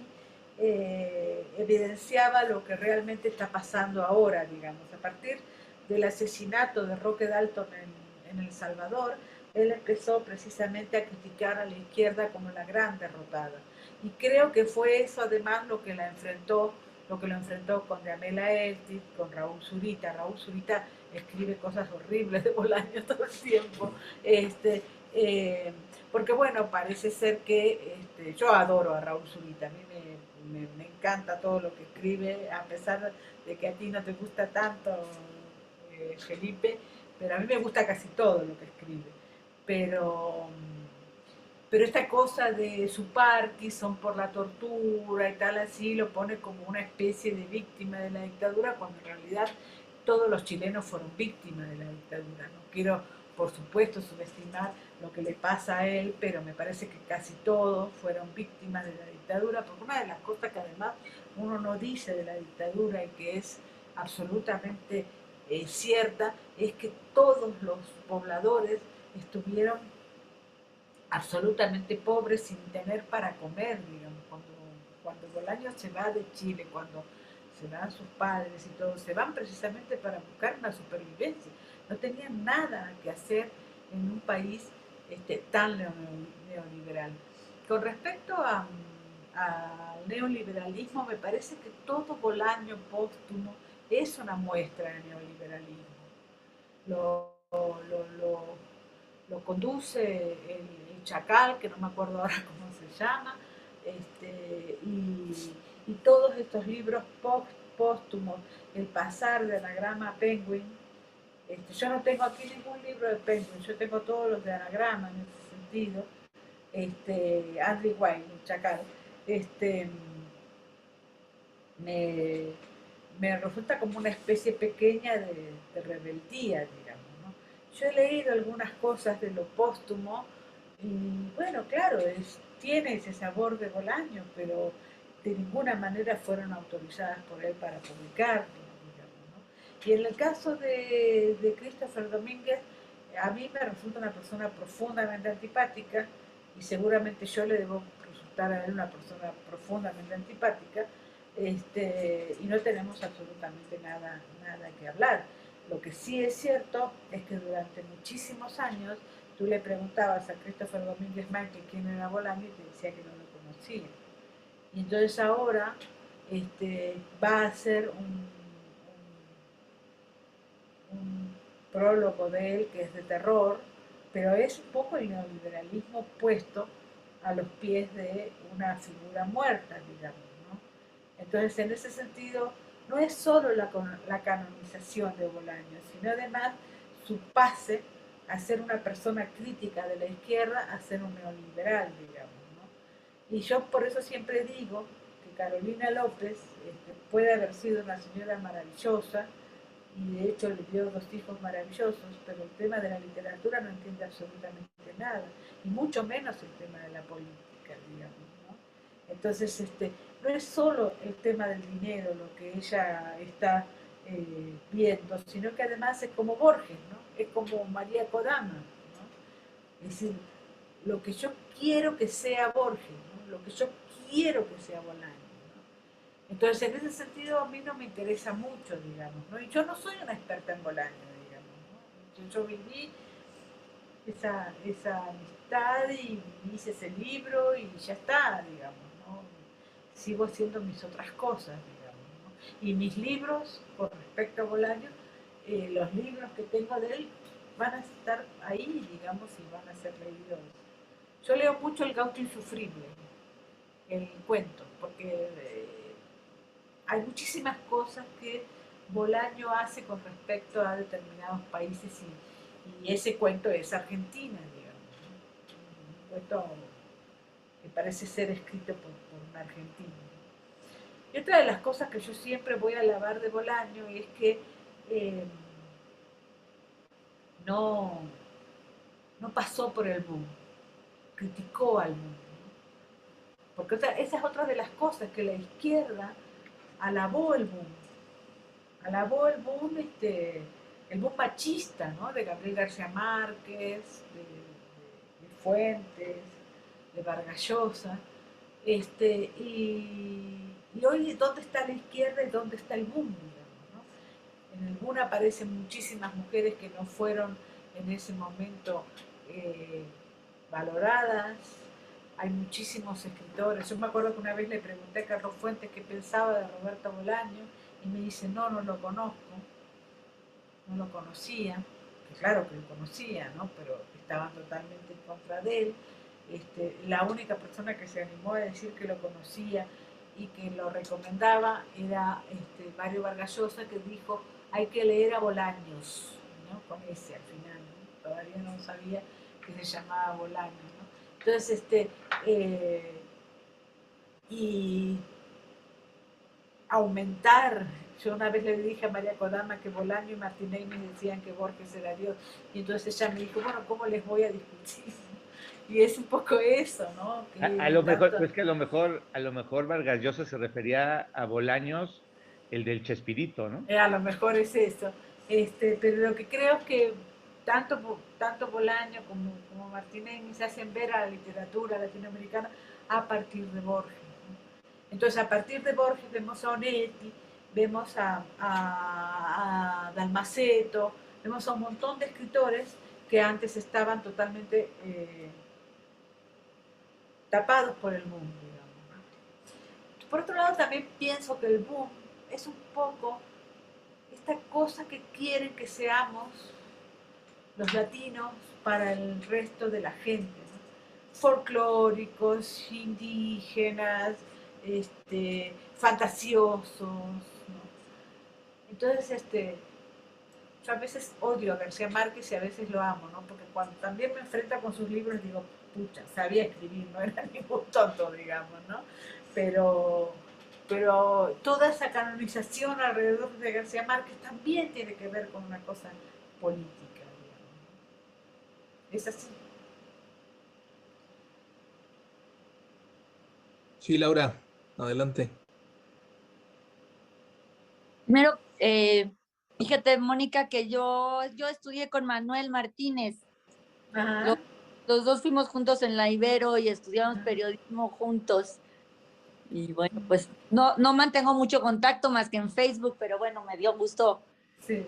evidenciaba lo que realmente está pasando ahora, digamos. A partir del asesinato de Roque Dalton en El Salvador, él empezó precisamente a criticar a la izquierda como la gran derrotada. Y creo que fue eso además lo que lo enfrentó con Diamela Eltis, con Raúl Zurita. Raúl Zurita escribe cosas horribles de Bolaño todo el tiempo. Este, eh, porque bueno, parece ser que yo adoro a Raúl Zurita, a mí me encanta todo lo que escribe, a pesar de que a ti no te gusta tanto, Felipe, pero a mí me gusta casi todo lo que escribe. Pero esta cosa de su Parkinson por la tortura y tal así lo pone como una especie de víctima de la dictadura cuando en realidad todos los chilenos fueron víctimas de la dictadura. No quiero, por supuesto, subestimar lo que le pasa a él, pero me parece que casi todos fueron víctimas de la dictadura, porque una de las cosas que además uno no dice de la dictadura y que es absolutamente cierta, es que todos los pobladores estuvieron absolutamente pobres sin tener para comer, digamos, cuando Bolaño se va de Chile, cuando se van sus padres y todo, se van precisamente para buscar una supervivencia. No tenían nada que hacer en un país tan neoliberal. Con respecto al neoliberalismo, me parece que todo Bolaño póstumo es una muestra de neoliberalismo. Lo conduce el Chacal, que no me acuerdo ahora cómo se llama, y todos estos libros póstumos, El pasar de Anagrama a Penguin. Yo no tengo aquí ningún libro de Penguin, yo tengo todos los de Anagrama en ese sentido. Andrew White, el Chacal, me, me resulta como una especie pequeña de rebeldía, digamos, ¿no? Yo he leído algunas cosas de lo póstumo y bueno, claro, tiene ese sabor de Bolaño, pero de ninguna manera fueron autorizadas por él para publicarlo, digamos, ¿no? Y en el caso de Christopher Domínguez, a mí me resulta una persona profundamente antipática y seguramente yo le debo resultar a él una persona profundamente antipática, y no tenemos absolutamente nada que hablar. Lo que sí es cierto es que durante muchísimos años tú le preguntabas a Christopher Domínguez Manque quién era Bolaño y te decía que no lo conocía. Y entonces ahora va a ser un prólogo de él que es de terror, pero es un poco el neoliberalismo puesto a los pies de una figura muerta, digamos, ¿no? Entonces, en ese sentido, no es solo la canonización de Bolaño, sino además su pase a ser una persona crítica de la izquierda a ser un neoliberal, digamos, ¿no? Y yo por eso siempre digo que Carolina López puede haber sido una señora maravillosa, y de hecho le dio 2 hijos maravillosos, pero el tema de la literatura no entiende absolutamente nada, y mucho menos el tema de la política, digamos, ¿no? Entonces, no es solo el tema del dinero lo que ella está viendo, sino que además es como Borges, ¿no? Es como María Kodama, ¿no? Es decir, lo que yo quiero que sea Borges, ¿no? Lo que yo quiero que sea Bolaño. Entonces, en ese sentido, a mí no me interesa mucho, digamos, ¿no? Y yo no soy una experta en Bolaño, digamos, ¿no? Yo viví esa amistad y hice ese libro y ya está, digamos, ¿no? Sigo haciendo mis otras cosas, digamos, ¿no? Y mis libros, con respecto a Bolaño, los libros que tengo de él van a estar ahí, digamos, y van a ser leídos. Yo leo mucho El Gaucho Insufrible, el cuento, porque hay muchísimas cosas que Bolaño hace con respecto a determinados países y ese cuento es Argentina, digamos, ¿no? Un cuento que parece ser escrito por un argentino. Y otra de las cosas que yo siempre voy a alabar de Bolaño es que no, no pasó por el boom, criticó al mundo. Porque esa es otra de las cosas, que la izquierda alabó el boom, el boom machista, ¿no? De Gabriel García Márquez, de Fuentes, de Vargas Llosa, y hoy ¿dónde está la izquierda y dónde está el boom, digamos, ¿no? En el boom aparecen muchísimas mujeres que no fueron en ese momento valoradas. Hay muchísimos escritores. Yo me acuerdo que una vez le pregunté a Carlos Fuentes qué pensaba de Roberto Bolaño y me dice, no lo conozco, no lo conocía. Que claro que lo conocía, ¿no? Pero estaban totalmente en contra de él. La única persona que se animó a decir que lo conocía y que lo recomendaba era Mario Vargas Llosa, que dijo, hay que leer a Bolaños, ¿no? Con ese al final, ¿no? Todavía no sabía que se llamaba Bolaños, ¿no? Entonces, y aumentar. Yo una vez le dije a María Kodama que Bolaño y Martinelli me decían que Borges era Dios, y entonces ella me dijo, bueno, ¿cómo les voy a discutir? Y es un poco eso, ¿no? A lo mejor, pues que a lo mejor Vargas Llosa se refería a Bolaños, el del Chespirito, ¿no? A lo mejor es eso. Pero lo que creo es que tanto Bolaño como Martinelli se hacen ver a la literatura latinoamericana a partir de Borges, ¿no? Entonces, a partir de Borges vemos a Onetti, vemos a Dalmaceto, vemos a un montón de escritores que antes estaban totalmente tapados por el boom, digamos. Por otro lado, también pienso que el boom es un poco esta cosa que quieren que seamos los latinos para el resto de la gente, ¿no? Folclóricos, indígenas, fantasiosos, ¿no? Entonces, yo a veces odio a García Márquez y a veces lo amo, ¿no? Porque cuando también me enfrento con sus libros digo, pucha, sabía escribir, no era ningún tonto, digamos, ¿no? Pero toda esa canonización alrededor de García Márquez también tiene que ver con una cosa política, digamos. Es así. Sí, Laura, adelante. Primero, fíjate, Mónica, que yo estudié con Manuel Martínez. Ajá. Los dos fuimos juntos en la Ibero y estudiamos periodismo juntos. Y bueno, pues no mantengo mucho contacto más que en Facebook, pero bueno, me dio gusto. Sí.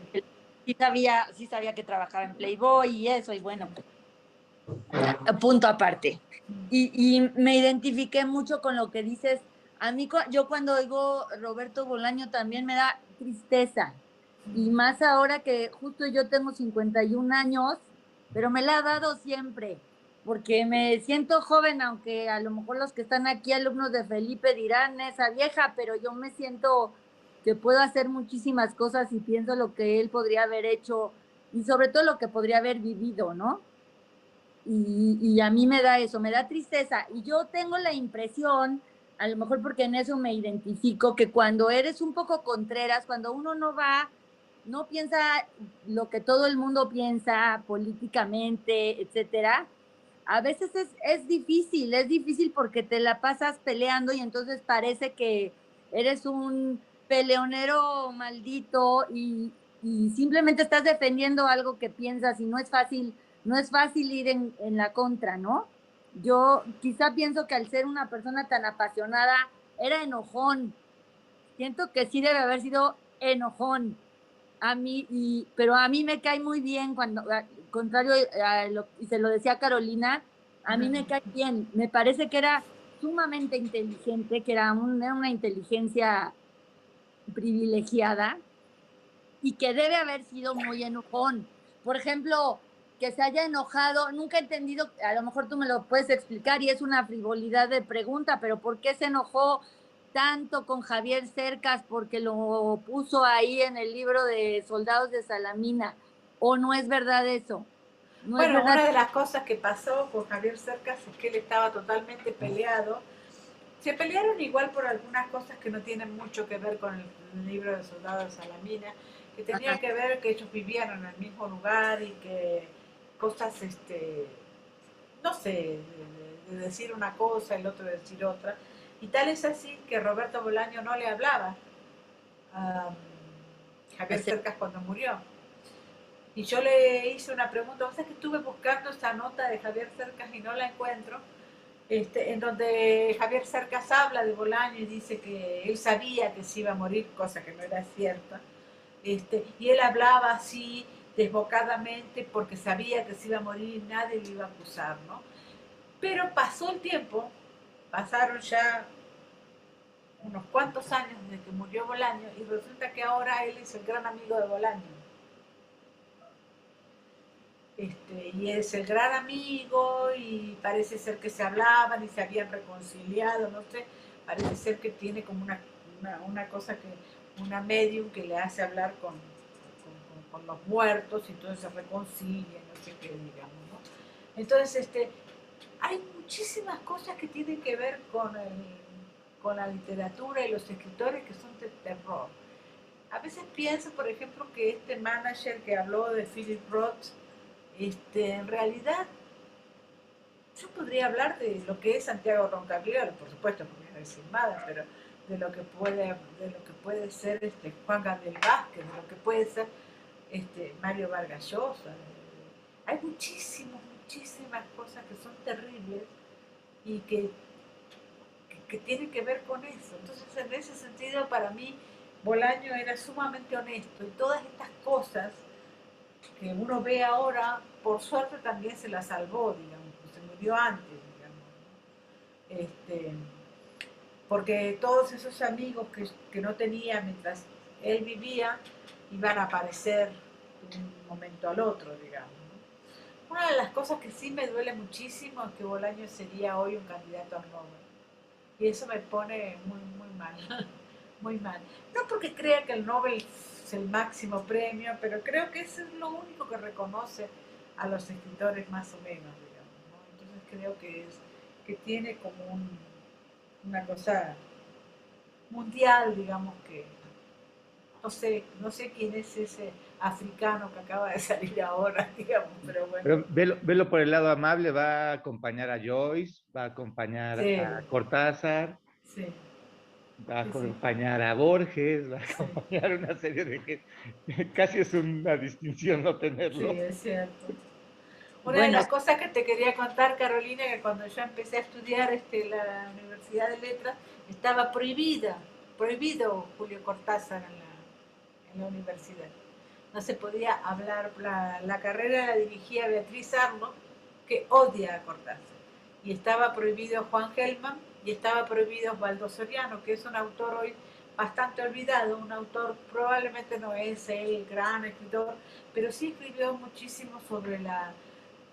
Sí sabía que trabajaba en Playboy y eso, y bueno, pues, punto aparte. Y me identifiqué mucho con lo que dices. A mí, yo cuando oigo Roberto Bolaño también me da tristeza. Y más ahora que justo yo tengo 51 años pero me la ha dado siempre, porque me siento joven, aunque a lo mejor los que están aquí, alumnos de Felipe, dirán esa vieja, pero yo me siento que puedo hacer muchísimas cosas y pienso lo que él podría haber hecho y sobre todo lo que podría haber vivido, ¿no? Y a mí me da eso, me da tristeza. Y yo tengo la impresión, a lo mejor porque en eso me identifico, que cuando eres un poco contreras, cuando uno no va, no piensa lo que todo el mundo piensa políticamente, etcétera, a veces es difícil porque te la pasas peleando y entonces parece que eres un peleonero maldito y simplemente estás defendiendo algo que piensas y no es fácil, no es fácil ir en la contra, ¿no? Yo quizá pienso que al ser una persona tan apasionada, era enojón. Siento que sí debe haber sido enojón a mí, pero a mí me cae muy bien cuando, contrario y se lo decía Carolina, a mí me cae bien, me parece que era sumamente inteligente, que era una inteligencia privilegiada y que debe haber sido muy enojón. Por ejemplo, que se haya enojado, nunca he entendido, a lo mejor tú me lo puedes explicar y es una frivolidad de pregunta, pero ¿por qué se enojó tanto con Javier Cercas? Porque lo puso ahí en el libro de Soldados de Salamina. ¿O no es verdad eso? No es Bueno, verdad. una de las cosas que pasó con Javier Cercas es que él estaba totalmente peleado. Se pelearon igual por algunas cosas que no tienen mucho que ver con el libro de Soldados de Salamina, que tenía Ajá. que ver que ellos vivían en el mismo lugar y que cosas, no sé, de decir una cosa, el otro decir otra. Y tal es así que Roberto Bolaño no le hablaba a Javier Cercas cuando murió. Y yo le hice una pregunta, o sea que estuve buscando esa nota de Javier Cercas y no la encuentro, en donde Javier Cercas habla de Bolaño y dice que él sabía que se iba a morir, cosa que no era cierta, y él hablaba así desbocadamente porque sabía que se iba a morir y nadie le iba a acusar, ¿no? Pero pasó el tiempo, pasaron ya unos cuantos años desde que murió Bolaño y resulta que ahora él es el gran amigo de Bolaño. Y es el gran amigo y parece ser que se hablaban y se habían reconciliado, no sé, parece ser que tiene como una cosa que, una medium que le hace hablar con los muertos y entonces se reconcilian, no sé qué digamos, ¿no? Entonces, hay muchísimas cosas que tienen que ver con la literatura y los escritores que son de terror. A veces pienso, por ejemplo, que este manager que habló de Philip Roth, en realidad yo podría hablar de lo que es Santiago Roncagliolo, por supuesto, no voy a decir nada, pero de lo que puede ser Juan Gabriel Vázquez, de lo que puede ser Mario Vargas Llosa. Hay muchísimas cosas que son terribles y que tienen que ver con eso. Entonces, en ese sentido, para mí, Bolaño era sumamente honesto y todas estas cosas que uno ve ahora, por suerte también se la salvó, digamos, pues se murió antes, digamos, ¿no? Porque todos esos amigos que no tenía mientras él vivía iban a aparecer de un momento al otro, digamos, ¿no? Una de las cosas que sí me duele muchísimo es que Bolaño sería hoy un candidato al Nobel. Y eso me pone muy mal, muy mal. No porque crea que el Nobel es el máximo premio, pero creo que eso es lo único que reconoce a los escritores más o menos, digamos, ¿no? Entonces creo que tiene como una cosa mundial, digamos, que no sé quién es ese africano que acaba de salir ahora, digamos, pero bueno. Pero velo por el lado amable, va a acompañar a Joyce, va a acompañar Sí, a Cortázar, sí, va a sí, sí, acompañar a Borges, va a sí, acompañar una serie de que casi es una distinción no sí, tenerlo. es cierto. Una de Bueno, las cosas que te quería contar, Carolina, que cuando yo empecé a estudiar la Universidad de Letras, estaba prohibido Julio Cortázar en la universidad. No se podía hablar, la carrera la dirigía Beatriz Arlo, que odia a Cortázar. Y estaba prohibido Juan Gelman y estaba prohibido Osvaldo Soriano, que es un autor hoy bastante olvidado, un autor probablemente no es el gran escritor, pero sí escribió muchísimo sobre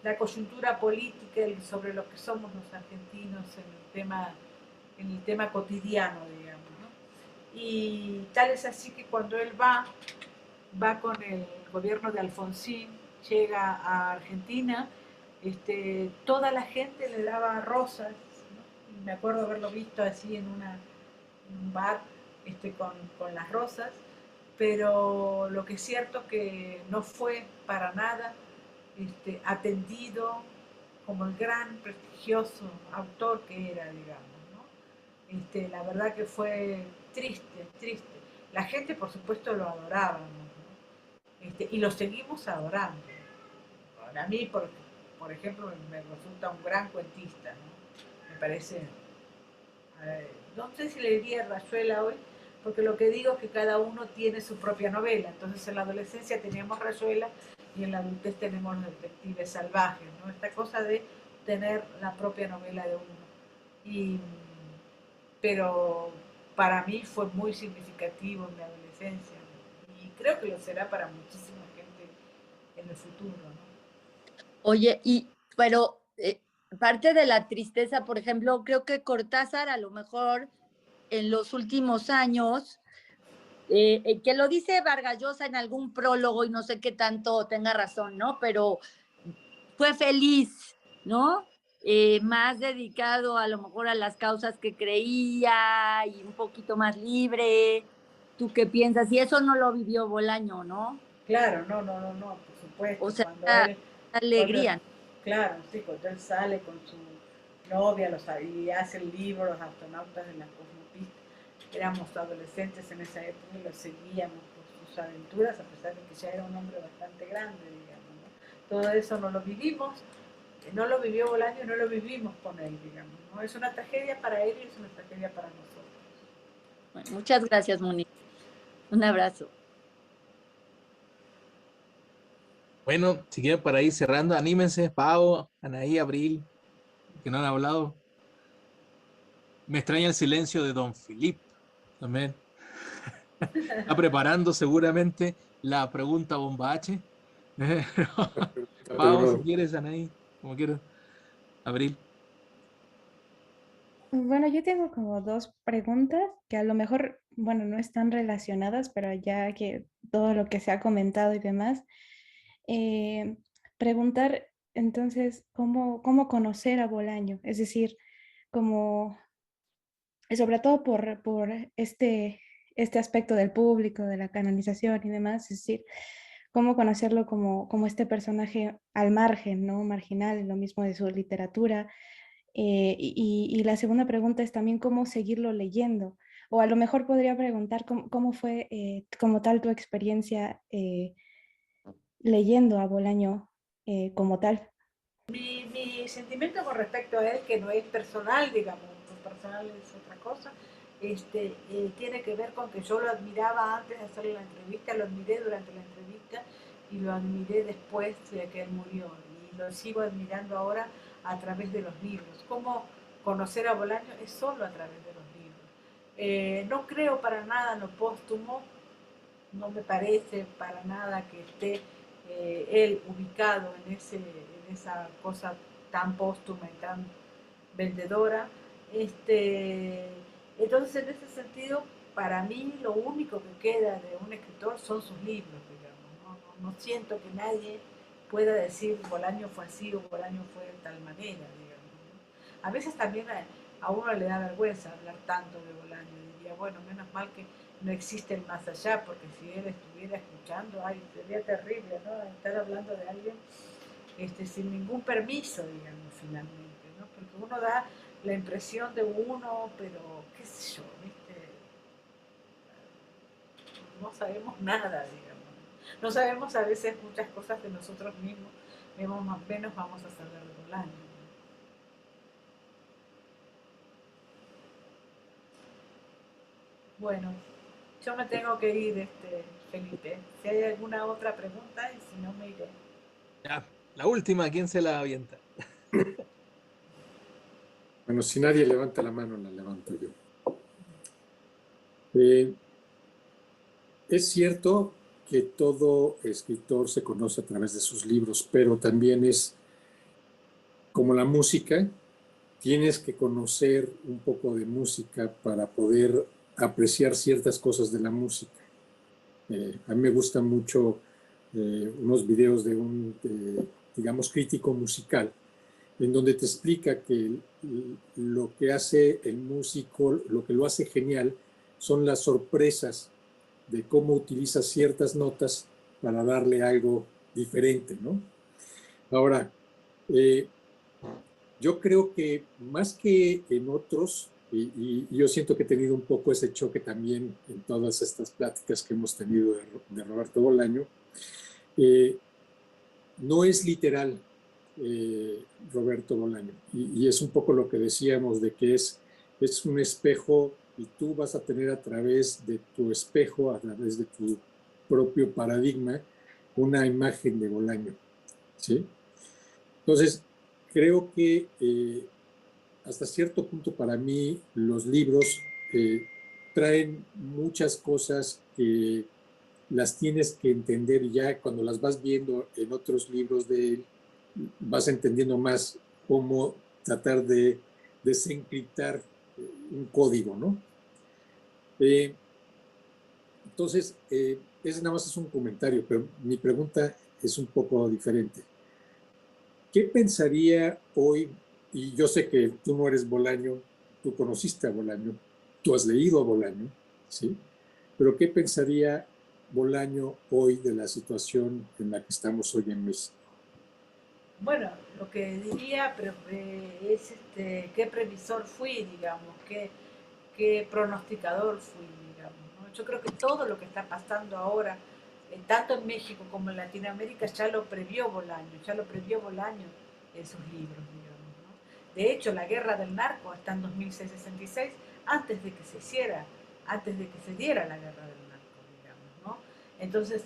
la coyuntura política y sobre lo que somos los argentinos en el tema cotidiano, digamos, ¿no? Y tal es así que cuando él va con el gobierno de Alfonsín, llega a Argentina, toda la gente le daba rosas, ¿no? Y me acuerdo haberlo visto así en un bar con las rosas, pero lo que es cierto que no fue para nada atendido como el gran prestigioso autor que era, digamos, ¿no? La verdad que fue triste, triste. La gente, por supuesto, lo adorábamos, ¿no? Y lo seguimos adorando. Para mí, por ejemplo, me resulta un gran cuentista, ¿no? Me parece, no sé si le diría Rayuela hoy, porque lo que digo es que cada uno tiene su propia novela. Entonces en la adolescencia teníamos Rayuela y en la adultez tenemos los detectives salvajes, ¿no? Esta cosa de tener la propia novela de uno. Pero para mí fue muy significativo en mi adolescencia y creo que lo será para muchísima gente en el futuro, ¿no? Oye, pero parte de la tristeza, por ejemplo, creo que Cortázar a lo mejor en los últimos años, que lo dice Vargas Llosa en algún prólogo y no sé qué tanto tenga razón, ¿no? Pero fue feliz, ¿no? Más dedicado a lo mejor a las causas que creía y un poquito más libre. ¿Tú qué piensas? Y eso no lo vivió Bolaño, ¿no? Claro, no, por O supuesto. sea, Cuando, alegría. claro, sí, cuando él sale con su novia y hace el libro Los astronautas de la cosmopista, éramos adolescentes en esa época y lo seguíamos por sus aventuras, a pesar de que ya era un hombre bastante grande, digamos, ¿no? Todo eso no lo vivimos, no lo vivió Bolaño y no lo vivimos con él, digamos, ¿no? Es una tragedia para él y es una tragedia para nosotros. Bueno, muchas gracias, Moni. Un abrazo. Bueno, si quieren para ir cerrando, anímense, Pau, Anaí, Abril, que no han hablado. Me extraña el silencio de Don Philip también. Está preparando seguramente la pregunta bomba H. Pau, si Pero quieres, Anaí, como quieras. Abril. bueno, yo tengo como dos preguntas que a lo mejor, bueno, no están relacionadas, pero ya que todo lo que se ha comentado y demás, eh, preguntar entonces cómo conocer a Bolaño, es decir, como, sobre todo por este aspecto del público, de la canonización y demás, es decir, cómo conocerlo como este personaje al margen, ¿no? Marginal, lo mismo de su literatura. Y la segunda pregunta es también cómo seguirlo leyendo. O a lo mejor podría preguntar cómo fue como tal tu experiencia leyendo a Bolaño como tal. Mi sentimiento con respecto a él, que no es personal, digamos, lo personal es otra cosa, tiene que ver con que yo lo admiraba antes de hacerle la entrevista, lo admiré durante la entrevista y lo admiré después de que él murió. Y lo sigo admirando ahora a través de los libros. ¿Cómo conocer a Bolaño? Es solo a través de los libros. No creo para nada en lo póstumo, no me parece para nada que esté él ubicado en esa cosa tan póstuma y tan vendedora. Entonces, en ese sentido, para mí lo único que queda de un escritor son sus libros, digamos. No siento que nadie pueda decir Bolaño fue así o Bolaño fue de tal manera, digamos, ¿no? A veces también a uno le da vergüenza hablar tanto de Bolaño. Diría, bueno, menos mal que no existe el más allá, porque si él estuviera escuchando, ay, sería terrible, ¿no? Estar hablando de alguien sin ningún permiso, digamos, finalmente, ¿no? Porque uno da la impresión de uno, pero qué sé yo, ¿viste? No sabemos nada, digamos. No sabemos a veces muchas cosas de nosotros mismos, menos vamos a saber de Bolaño, ¿no? Bueno, yo me tengo que ir, Felipe. Si hay alguna otra pregunta, y si no, me iré. Ya, la última, ¿quién se la avienta? bueno, si nadie levanta la mano, la levanto yo. Eh, es cierto que todo escritor se conoce a través de sus libros, pero también es como la música, tienes que conocer un poco de música para poder apreciar ciertas cosas de la música. A mí me gustan mucho unos videos de un, digamos, crítico musical, en donde te explica que lo que hace el músico, lo que lo hace genial, son las sorpresas de cómo utiliza ciertas notas para darle algo diferente, ¿no? Ahora, yo creo que más que en otros, y yo siento que he tenido un poco ese choque también en todas estas pláticas que hemos tenido de Roberto Bolaño, no es literal Roberto Bolaño, y es un poco lo que decíamos de que es un espejo y tú vas a tener a través de tu espejo, a través de tu propio paradigma, una imagen de Bolaño, ¿sí? Entonces, creo que hasta cierto punto para mí los libros traen muchas cosas que las tienes que entender y ya cuando las vas viendo en otros libros de él, vas entendiendo más cómo tratar de desencriptar un código, ¿no? Entonces, ese nada más es un comentario, pero mi pregunta es un poco diferente. ¿Qué pensaría hoy? Y yo sé que tú no eres Bolaño, tú conociste a Bolaño, tú has leído a Bolaño, ¿sí? Pero ¿qué pensaría Bolaño hoy de la situación en la que estamos hoy en México? Bueno, lo que diría es qué previsor fui, digamos, qué pronosticador fui, digamos, ¿no? Yo creo que todo lo que está pasando ahora, tanto en México como en Latinoamérica, ya lo previó Bolaño en sus libros, digamos, ¿no? De hecho, la guerra del narco está en 2666, antes de que se hiciera, antes de que se diera la guerra del narco, digamos, ¿no? Entonces,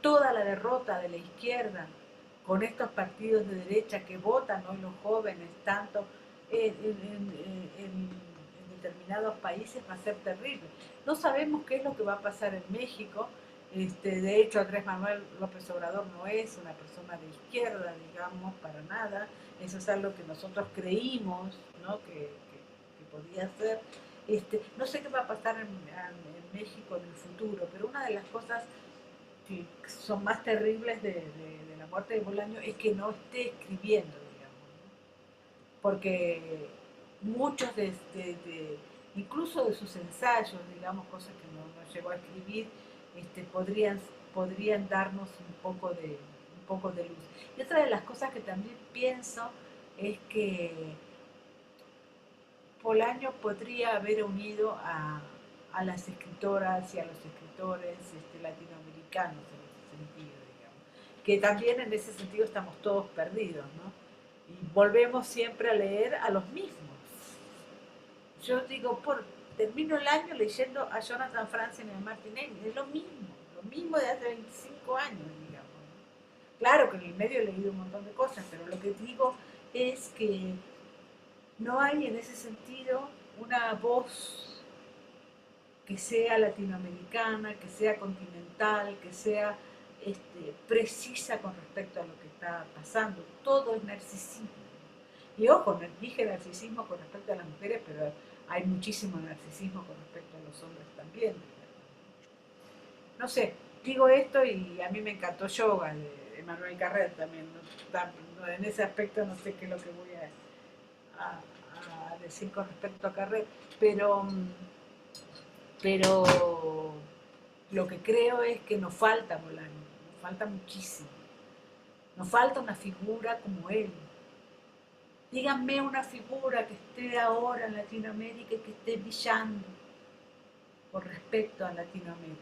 toda la derrota de la izquierda con estos partidos de derecha que votan hoy los jóvenes, tanto en determinados países, va a ser terrible. No sabemos qué es lo que va a pasar en México. De hecho, Andrés Manuel López Obrador no es una persona de izquierda, digamos, para nada. Eso es algo que nosotros creímos, ¿no? que podía ser. No sé qué va a pasar en México en el futuro, pero una de las cosas que son más terribles de la muerte de Bolaño es que no esté escribiendo, digamos, ¿no? Porque muchos incluso de sus ensayos, digamos, cosas que no llegó a escribir, podrían darnos un poco de luz. Y otra de las cosas que también pienso es que Bolaño podría haber unido a las escritoras y a los escritores latinoamericanos en ese sentido, digamos. Que también en ese sentido estamos todos perdidos, ¿no? Y volvemos siempre a leer a los mismos. Yo digo, termino el año leyendo a Jonathan Franzen y a Martin Amis, es lo mismo de hace 25 años, digamos, ¿no? Claro que en el medio he leído un montón de cosas, pero lo que digo es que no hay en ese sentido una voz que sea latinoamericana, que sea continental, que sea precisa con respecto a lo que está pasando. Todo es narcisismo. Y ojo, dije narcisismo con respecto a las mujeres, pero hay muchísimo narcisismo con respecto a los hombres también. No sé, digo esto y a mí me encantó Yoga de Emmanuel Carrère también. ¿No? En ese aspecto no sé qué es lo que voy a decir con respecto a Carrère, pero lo que creo es que nos falta Bolaño, nos falta muchísimo, nos falta una figura como él. Díganme una figura que esté ahora en Latinoamérica y que esté brillando con respecto a Latinoamérica.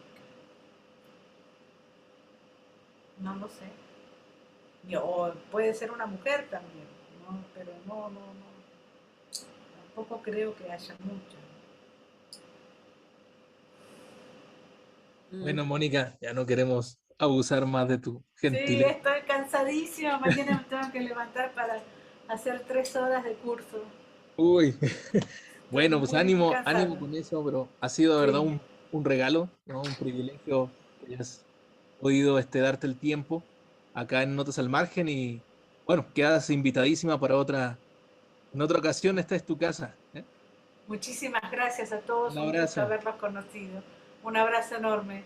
No lo sé. O puede ser una mujer también, ¿no? Pero no. Tampoco creo que haya muchas. Bueno, Mónica, ya no queremos abusar más de tu Sí, gentileza. estoy cansadísima. Mañana me tengo que levantar para hacer 3 horas de curso. Uy, Estoy bueno, pues muy ánimo, ánimo cansada. con eso, pero ha sido de verdad Sí. un regalo, ¿no? Un privilegio que hayas podido darte el tiempo acá en Notas al Margen bueno, quedas invitadísima para en otra ocasión, esta es tu casa. Muchísimas gracias a todos, Un un gusto abrazo. haberlos conocido. Un abrazo enorme.